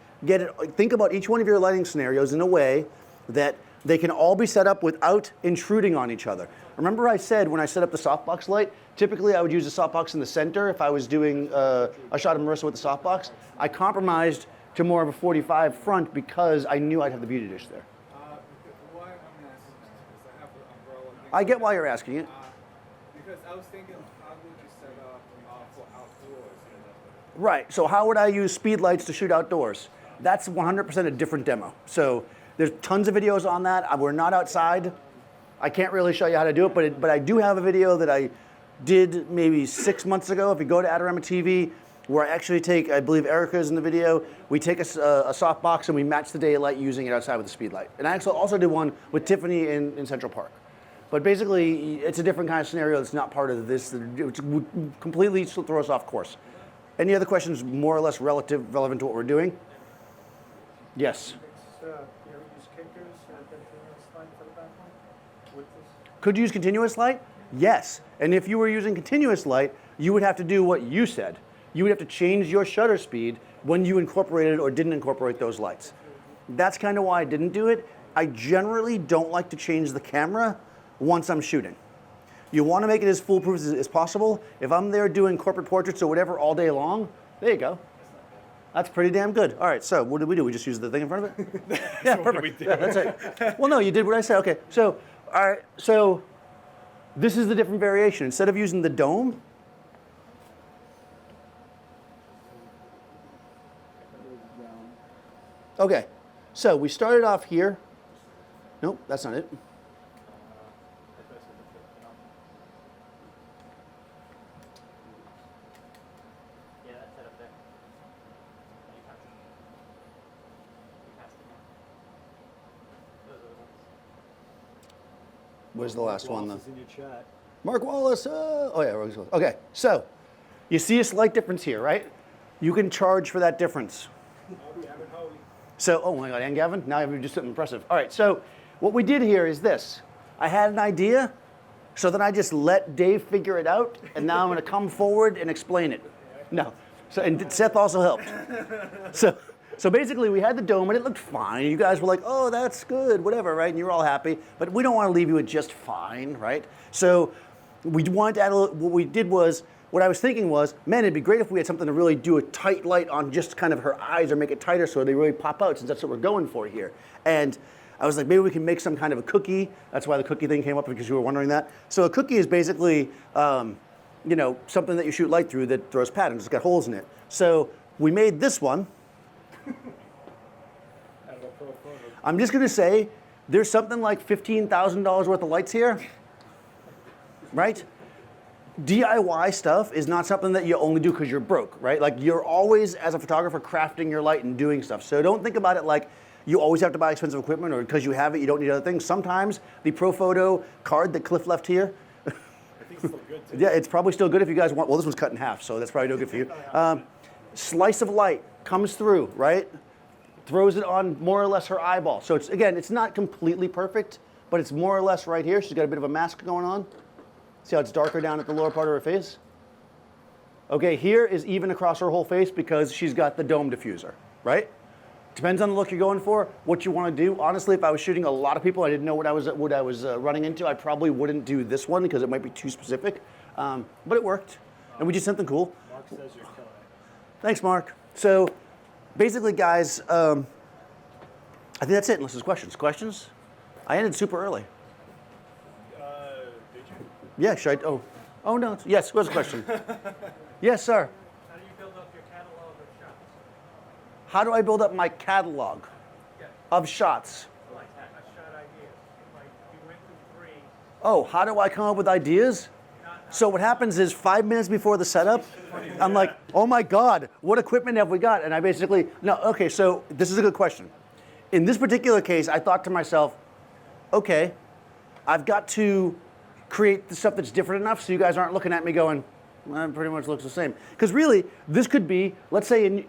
think about each one of your lighting scenarios in a way that they can all be set up without intruding on each other. Remember I said when I set up the softbox light, typically I would use the softbox in the center if I was doing a shot of Marissa with the softbox. I compromised to more of a 45 front because I knew I'd have the beauty dish there. Why I'm asking is because I have an umbrella. I get why you're asking it. Because I was thinking, how would you set up for outdoors? Right, so how would I use speed lights to shoot outdoors? That's 100% a different demo. So there's tons of videos on that. We're not outside. I can't really show you how to do it, but I do have a video that I did maybe 6 months ago. If you go to Adorama TV, where I actually take, I believe Erica's in the video, we take a softbox and we match the daylight using it outside with the speed light. And I actually also did one with Tiffany in Central Park. But basically, it's a different kind of scenario that's not part of this. It would completely throw us off course. Any other questions more or less relevant to what we're doing? Yes. You ever use kickers and continuous light for the background with this? Could you use continuous light? Yes. And if you were using continuous light, you would have to do what you said. You would have to change your shutter speed when you incorporated or didn't incorporate those lights. That's kind of why I didn't do it. I generally don't like to change the camera once I'm shooting. You want to make it as foolproof as possible. If I'm there doing corporate portraits or whatever all day long, there you go. That's pretty damn good. All right, so what did we do? We just used the thing in front of it? Yeah, perfect. Yeah, that's it. Well, no, you did what I said. Okay, so, all right, so this is the different variation. Instead of using the dome, okay, so we started off here. Nope, that's not it. Where's the last one, though? in your chat. Mark Wallace. Oh, yeah. Okay, so you see a slight difference here, right? You can charge for that difference. So, oh my God, and Gavin? Now you've just something impressive. All right, so what we did here is this. I had an idea, so then I just let Dave figure it out, and now I'm going to come forward and explain it. No. So, and Seth also helped. So basically, we had the dome, and it looked fine. You guys were like, oh, that's good, whatever, right? And you were all happy. But we don't want to leave you with just fine, right? So we wanted to add a little, what we did was, what I was thinking was, man, it'd be great if we had something to really do a tight light on just kind of her eyes or make it tighter so they really pop out, since that's what we're going for here. And I was like, maybe we can make some kind of a cookie. That's why the cookie thing came up, because you were wondering that. So a cookie is basically, something that you shoot light through that throws patterns. It's got holes in it. So we made this one. I'm just going to say, there's something like $15,000 worth of lights here, right? DIY stuff is not something that you only do because you're broke, right? Like, you're always, as a photographer, crafting your light and doing stuff. So don't think about it like you always have to buy expensive equipment, or because you have it, you don't need other things. Sometimes the ProPhoto card that Cliff left here, I think it's still good too. yeah, it's probably still good if you guys want. Well, this one's cut in half, so that's probably no good for you. Slice of light comes through, right? Throws it on more or less her eyeball. So it's, again, it's not completely perfect, but it's more or less right here. She's got a bit of a mask going on. See how it's darker down at the lower part of her face? Okay, here is even across her whole face because she's got the dome diffuser, right? Depends on the look you're going for, what you want to do. Honestly, if I was shooting a lot of people, I didn't know what I was running into, I probably wouldn't do this one because it might be too specific. But it worked, and we did something cool. Mark says you're killing it. Thanks, Mark. So basically, guys, I think that's it, unless there's questions. Questions? I ended super early. Yeah, should I? Oh no. Yes, what's the question? Yes, sir. How do you build up your catalog of shots? How do I build up my catalog of shots? Like a shot idea. Like you went through 3. Oh, how do I come up with ideas? So what happens is 5 minutes before the setup, I'm like, oh my God, what equipment have we got? And I basically, no, okay, so this is a good question. In this particular case, I thought to myself, okay, I've got to create the stuff that's different enough so you guys aren't looking at me going, well, it pretty much looks the same. Because really, this could be, let's say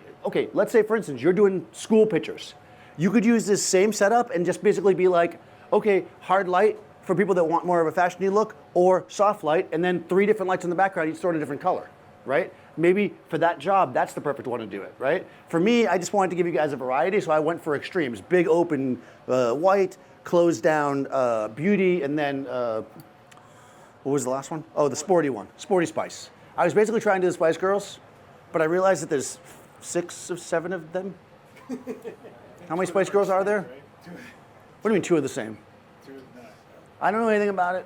for instance, you're doing school pictures. You could use this same setup and just basically be like, okay, hard light for people that want more of a fashiony look, or soft light, and then 3 different lights in the background, each sort of different color, right? Maybe for that job, that's the perfect one to do it, right? For me, I just wanted to give you guys a variety, so I went for extremes. Big open white, closed down beauty, and then, what was the last one? Oh, the sporty one, Sporty Spice. I was basically trying to do the Spice Girls, but I realized that there's 6 or 7 of them. How many Spice Girls are there? What do you mean 2 are the same? I don't know anything about it.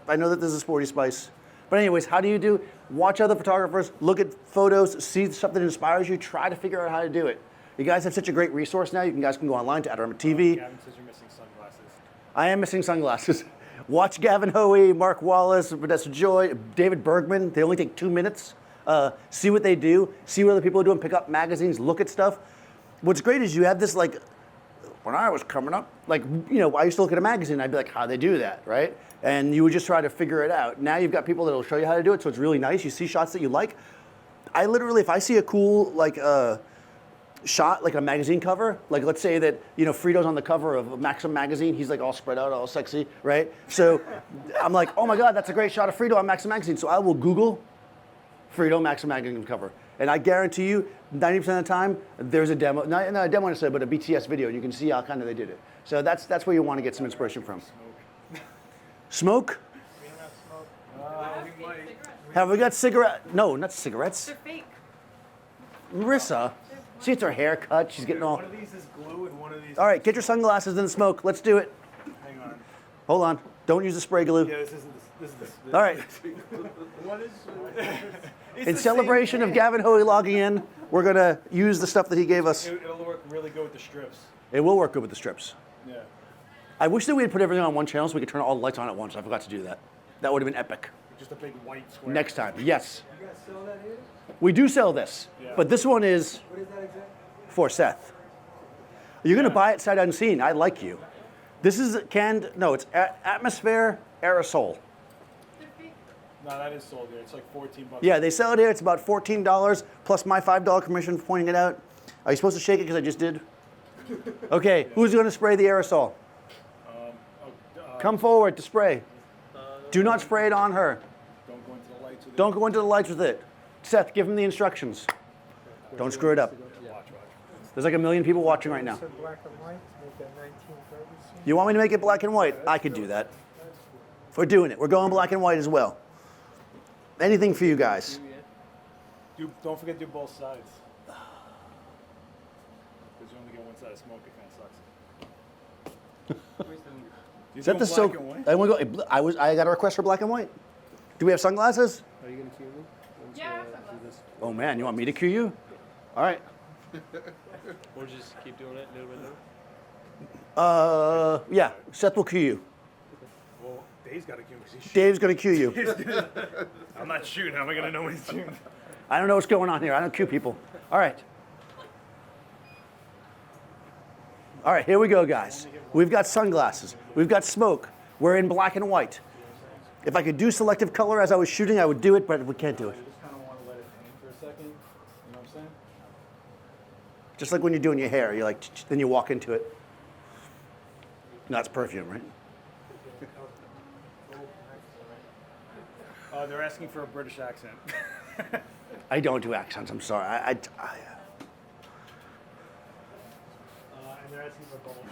I know that there's a Sporty Spice. But anyways, how do you do? Watch other photographers, look at photos, see something that inspires you, try to figure out how to do it. You guys have such a great resource now. You guys can go online to Adorama TV. Gavin says you're missing sunglasses. I am missing sunglasses. Watch Gavin Hoey, Mark Wallace, Vanessa Joy, David Bergman. They only take 2 minutes. See what they do. See what other people are doing. Pick up magazines. Look at stuff. What's great is you have this like, when I was coming up, like, you know, I used to look at a magazine and I'd be like, how'd they do that, right? And you would just try to figure it out. Now you've got people that'll show you how to do it, so it's really nice. You see shots that you like. I literally, if I see a cool, like, shot, like a magazine cover, like let's say that, you know, Frito's on the cover of Maxim magazine, he's like all spread out, all sexy, right? So I'm like, oh my God, that's a great shot of Frito on Maxim magazine. So I will Google Frito Maxim magazine cover. And I guarantee you, 90% of the time, there's a demo, not a demo necessarily, but a BTS video, and you can see how kind of they did it. So that's where you want to get some inspiration from. Smoke? We don't have smoke. We might. Have we got cigarette? No, not cigarettes. They're fake. Marissa, see, it's her haircut. She's getting all. One of these is glue and one of these. All right, get your sunglasses and smoke. Let's do it. Hang on. Hold on. Don't use the spray glue. Yeah, this isn't. This is. All right. What is, In celebration of Gavin Hoey logging in, we're going to use the stuff that he gave us. It'll work really good with the strips. It will work good with the strips. Yeah. I wish that we had put everything on one channel so we could turn all the lights on at once. I forgot to do that. That would have been epic. Just a big white square. Next time, yes. You guys sell that here? We do sell this, Yeah. but this one is What is that exactly? for Seth. You're going to buy it sight unseen. I like you. This is canned, no, it's atmosphere aerosol. They're fake. No, that is sold here. It's like $14. Yeah, they sell it here. It's about $14 plus my $5 commission for pointing it out. Are you supposed to shake it because I just did? Okay, who's going to spray the aerosol? Come forward to spray. Do not spray it on her. Don't go into the lights. With Don't go into the lights with it. Seth, give him the instructions. Don't screw it up. it. Watch. There's like 1 million people watching right now. Said black and white, make that 1930s. You want me to make it black and white? I could do that. We're doing it. We're going black and white as well. Anything for you guys. Don't forget to do both sides. Because you only get one side of smoke. It kind of sucks. Is that the black silk? and white? I got a request for black and white. Do we have sunglasses? Are you going to cue me? Yeah, I have sunglasses. Oh man, you want me to cue you? All right. Or just keep doing it little by little. Yeah, Seth will cue you. Well, Dave's got to give me. Dave's gonna cue you. I'm not shooting. How am I going to know when he's shooting? I don't know what's going on here. I don't cue people. All right. All right, here we go, guys. We've got sunglasses. We've got smoke. We're in black and white. If I could do selective color as I was shooting, I would do it, but we can't do it. I just kind of want to let it hang for a second. You know what I'm saying? Just like when you're doing your hair, you're like, then you walk into it. No, it's perfume, right? They're asking for a British accent. I don't do accents. I'm sorry. And they're asking for bubble.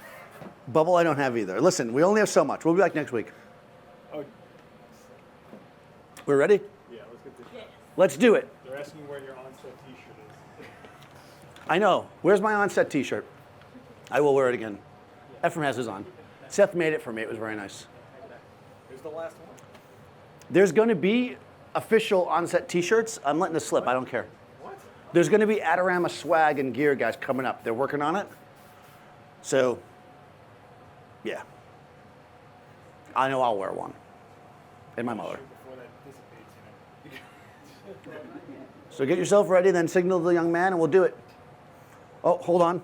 Bubble, I don't have either. Listen, we only have so much. We'll be back next week. Oh, We're ready? yeah. Let's get this. Let's do it. They're asking where your onset T-shirt is. I know. Where's my onset T-shirt? I will wear it again. Ephraim has his on. Seth made it for me. It was very nice. Here's the last one. There's going to be official OnSet T-shirts. I'm letting this slip. I don't care. What? There's going to be Adorama swag and gear, guys, coming up. They're working on it. So, yeah. I know I'll wear one. And my mother. Before that dissipates, you know. So get yourself ready, then signal the young man, and we'll do it. Oh, hold on.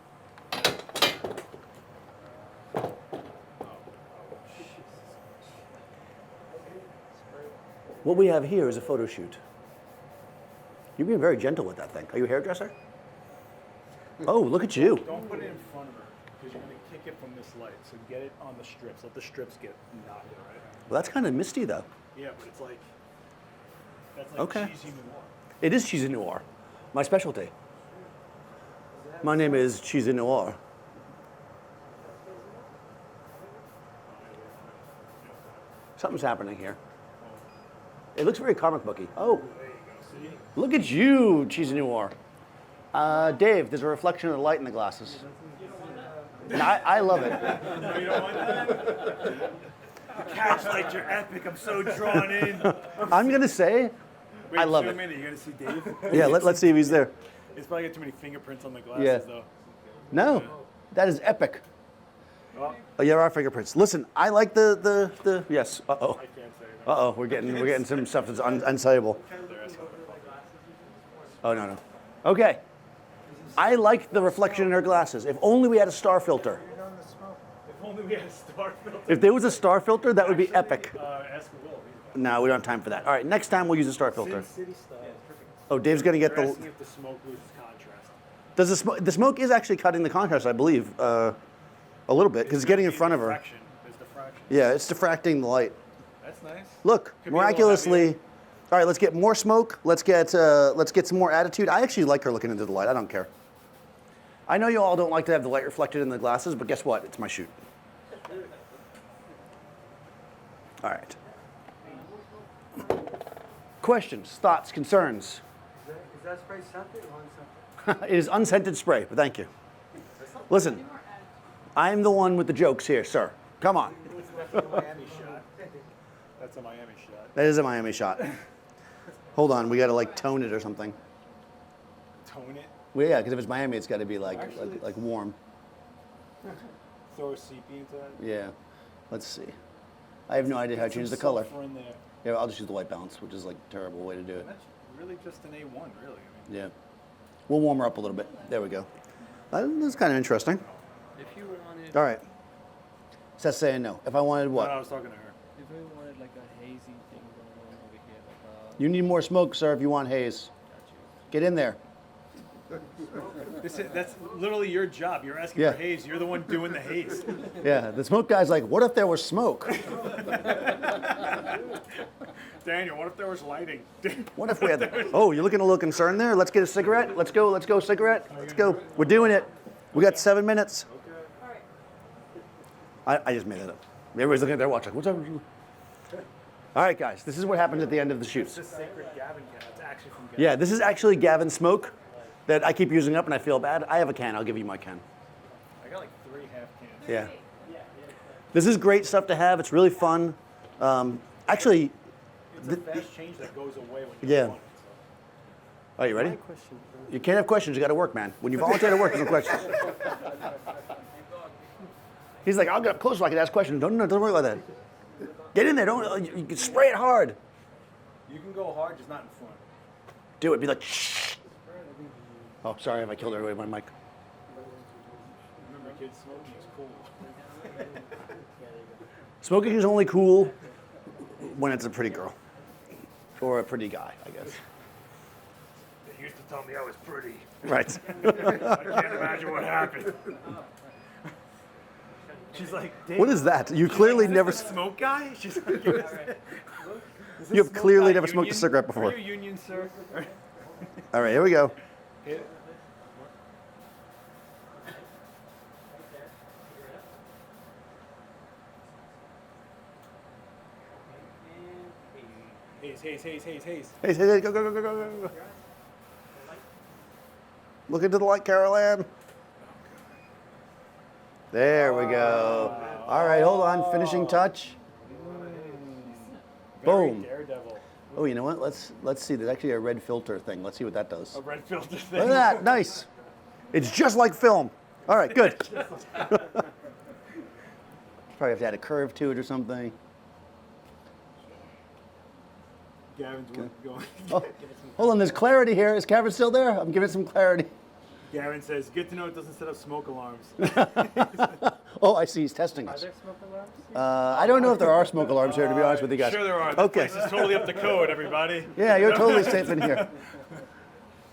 What we have here is a photo shoot. You're being very gentle with that thing. Are you a hairdresser? Oh, look at you. Don't put it in front of her, because you're going to kick it from this light. So get it on the strips. Let the strips get knocked, right? Well, that's kind of misty, though. Yeah, but it's like, that's like Okay. cheesy noir. It is cheese et noir, my specialty. My name is cheese et noir. Something's happening here. It looks very comic booky. Oh, There you go, see? look at you, cheese et noir. Dave, there's a reflection of the light in the glasses. And I love it. No, you don't want that? Catch like you're epic. I'm so drawn in. I'm gonna say, Wait, I love zoom it. in. You're going to see Dave? Yeah, let's see if he's there. It's probably got too many fingerprints on the glasses, Yeah. though. No, that is epic. Oh, Oh, yeah, our fingerprints. Listen, I like the yes. Uh-oh. I can't say that. Uh-oh, we're getting some stuff that's unsayable. Oh, no. Okay. I like the reflection in her glasses. If only we had a star filter. If only we had a star filter. If there was a star filter, that would be epic. Ask Will. No, we don't have time for that. All right, next time we'll use a star filter. Sin City style. Oh, Dave's gonna get They're the. asking if the smoke loses contrast. Does the smoke is actually cutting the contrast, I believe, a little bit because it's getting in front of her. Diffraction. There's diffraction. Yeah, it's diffracting the light. That's nice. Look, Could be a little miraculously. heavier. All right, let's get more smoke. Let's get some more attitude. I actually like her looking into the light. I don't care. I know you all don't like to have the light reflected in the glasses, but guess what? It's my shoot. All right. Questions, thoughts, concerns? Is that spray scented or unscented? It is unscented spray, but thank you. Listen, I'm the one with the jokes here, sir. Come on. That's a Miami shot. That's a Miami shot. That is a Miami shot. Hold on, we gotta like tone it or something. Tone it. Well, yeah, because if it's Miami, it's got to be like Actually, like warm. Throw a sepia into that. Yeah. Let's see. I have no idea how to change the color. Sulfur in there. Yeah, I'll just use the white balance, which is like a terrible way to do it. That's really just an A1, really. I mean, Yeah. We'll warm her up a little bit. There we go. That's kind of interesting. If you were on it, All right. Seth's saying no. If I wanted no, I what? was talking to her. if you wanted like a hazy thing going on over here, like You need more smoke, sir, if you want haze. got you. Get in there. That's literally your job. You're asking Yeah. for haze. You're the one doing the haze. Yeah, the smoke guy's like, what if there was smoke? Daniel, what if there was lighting? What if we had the... Oh, you're looking a little concerned there? Let's get a cigarette. Let's go, cigarette. Let's go. We're doing it. We got 7 minutes. I just made that up. Everybody's looking at their watch like, what's up? All right, guys, this is what happens at the end of the shoots. This sacred Gavin can. It's actually from Gavin. Yeah, this is actually Gavin's smoke that I keep using up and I feel bad. I have a can. I'll give you my can. I got like 3 half cans. Yeah. This is great stuff to have. It's really fun. Actually, It's a fast change that goes away when you Yeah. want it. are you ready? Question. You can't have questions. You got to work, man. When you volunteer to work, there's no questions. He's like, I'll get up close so I can ask questions. No, don't worry about that. Get in there. Don't. You can spray it hard. You can go hard, just not in front. Do it. Be like, shh. Oh, sorry if I killed everybody with my mic. Remember, kids, smoking is cool. Smoking is only cool when it's a pretty girl or a pretty guy, I guess. They used to tell me I was pretty. Right. I can't imagine what happened. She's like, Dave, What is that? You clearly never. smoke guy? She's like, You have clearly never smoked a cigarette before. Are you union, sir? All right, here we go. Hit. Haze. Hey, go, go. Look into the light, Carol Ann. There we go. All right, hold on. Finishing touch. Very Boom. Daredevil. Oh, you know what? Let's see. There's actually a red filter thing. Let's see what that does. A red filter thing. Look at that. Nice. It's just like film. All right, good. Probably have to add a curve to it or something. Gavin's going. Oh, hold on. There's clarity here. Is Kevin still there? I'm giving it some clarity. Gavin says, good to know it doesn't set up smoke alarms. Oh, I see. He's testing Are us. there smoke alarms? I don't know if there are smoke alarms here, to be honest with you guys. Sure there are. Okay. This is totally up to code, everybody. Yeah, you're totally safe in here.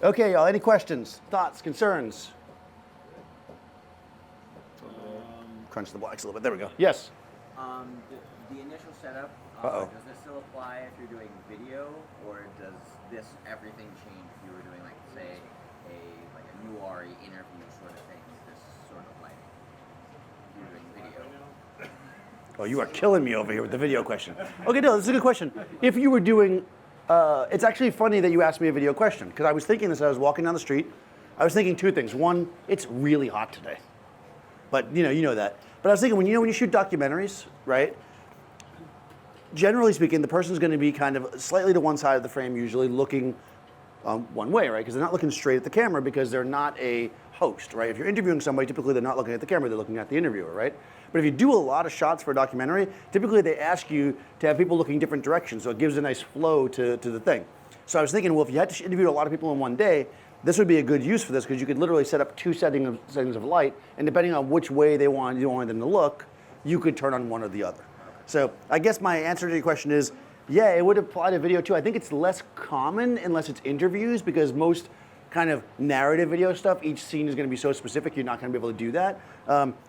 Okay, y'all. Any questions, thoughts, concerns? Crunch the blocks a little bit. There we go. Yes. The initial setup, Uh-oh. does this still apply if you're doing video, or does this everything change if you were doing, like, say, a new RE interview sort of thing, this sort of lighting? If you're doing video. Oh, you are killing me over here with the video question. Okay, no, this is a good question. If you were doing, it's actually funny that you asked me a video question, because I was thinking this as I was walking down the street. I was thinking two things. One, it's really hot today. But you know that. But I was thinking when you shoot documentaries, right? Generally speaking, the person's going to be kind of slightly to one side of the frame, usually looking one way, right? Because they're not looking straight at the camera because they're not a host, right? If you're interviewing somebody, typically they're not looking at the camera, they're looking at the interviewer, right? But if you do a lot of shots for a documentary, typically they ask you to have people looking different directions, so it gives a nice flow to the thing. So I was thinking, well, if you had to interview a lot of people in one day, this would be a good use for this because you could literally set up two settings of light, and depending on which way you wanted them to look, you could turn on one or the other. So I guess my answer to your question is, yeah, it would apply to video too. I think it's less common unless it's interviews because most kind of narrative video stuff, each scene is going to be so specific, you're not going to be able to do that.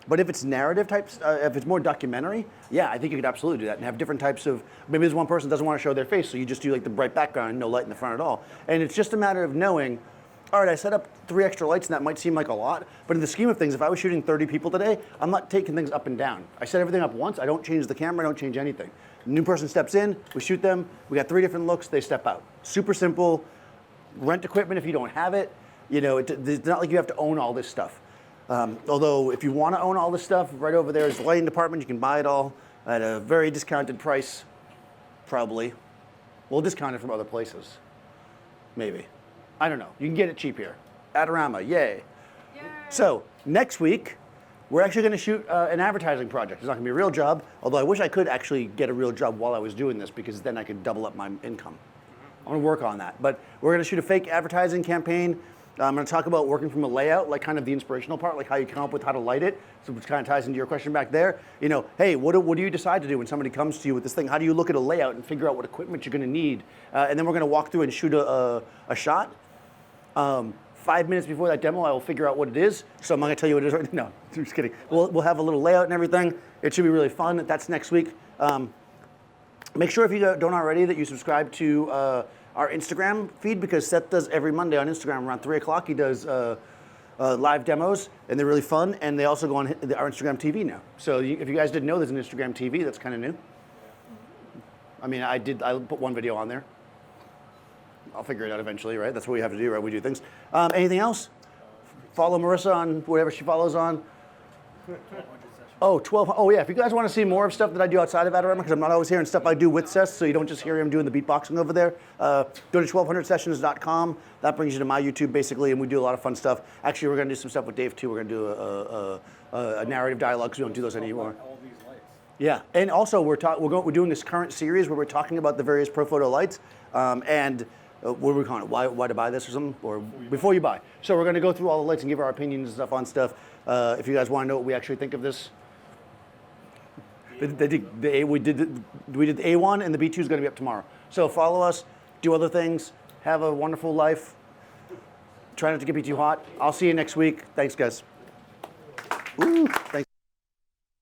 But if it's narrative types, if it's more documentary, yeah, I think you could absolutely do that and have different types of, maybe there's one person doesn't want to show their face, so you just do like the bright background and no light in the front at all. And it's just a matter of knowing, all right, I set up 3 extra lights and that might seem like a lot, but in the scheme of things, if I was shooting 30 people today, I'm not taking things up and down. I set everything up once, I don't change the camera, I don't change anything. New person steps in, we shoot them, we got 3 different looks, they step out. Super simple, rent equipment if you don't have it. It's not like you have to own all this stuff. Although if you want to own all this stuff, right over there is the lighting department, you can buy it all at a very discounted price, probably. We'll discount it from other places, maybe. I don't know. You can get it cheap here. Adorama, yay. Yay. So next week, we're actually going to shoot an advertising project. It's not going to be a real job, although I wish I could actually get a real job while I was doing this because then I could double up my income. I'm going to work on that. But we're going to shoot a fake advertising campaign. I'm going to talk about working from a layout, like kind of the inspirational part, like how you come up with how to light it. So which kind of ties into your question back there. Hey, what do you decide to do when somebody comes to you with this thing? How do you look at a layout and figure out what equipment you're going to need? And then we're going to walk through and shoot a shot. 5 minutes before that demo, I will figure out what it is. So I'm not going to tell you what it is right now. No, I'm just kidding. We'll have a little layout and everything. It should be really fun. That's next week. Make sure if you don't already that you subscribe to our Instagram feed because Seth does every Monday on Instagram around 3 o'clock. He does live demos and they're really fun. And they also go on our Instagram TV now. So if you guys didn't know there's an Instagram TV, that's kind of new. I mean, I put one video on there. I'll figure it out eventually, right? That's what we have to do, right? We do things. Anything else? Follow Marissa on whatever she follows on. 12. Oh, yeah. If you guys want to see more of stuff that I do outside of Adorama, because I'm not always hearing stuff I do with Seth, so you don't just hear him doing the beatboxing over there, go to 1200sessions.com. That brings you to my YouTube, basically, and we do a lot of fun stuff. Actually, we're going to do some stuff with Dave, too. We're going to do a narrative dialogue, because we don't do those anymore. All these lights. Yeah, and also we're doing this current series where we're talking about the various Profoto lights, and what are we calling it? Why to buy this or something? Or before you buy. So we're going to go through all the lights and give our opinions and stuff on stuff. If you guys want to know what we actually think of this, we did the A1 and the B2 is going to be up tomorrow. So follow us, do other things, have a wonderful life. Try not to get me too hot. I'll see you next week. Thanks, guys. Woo.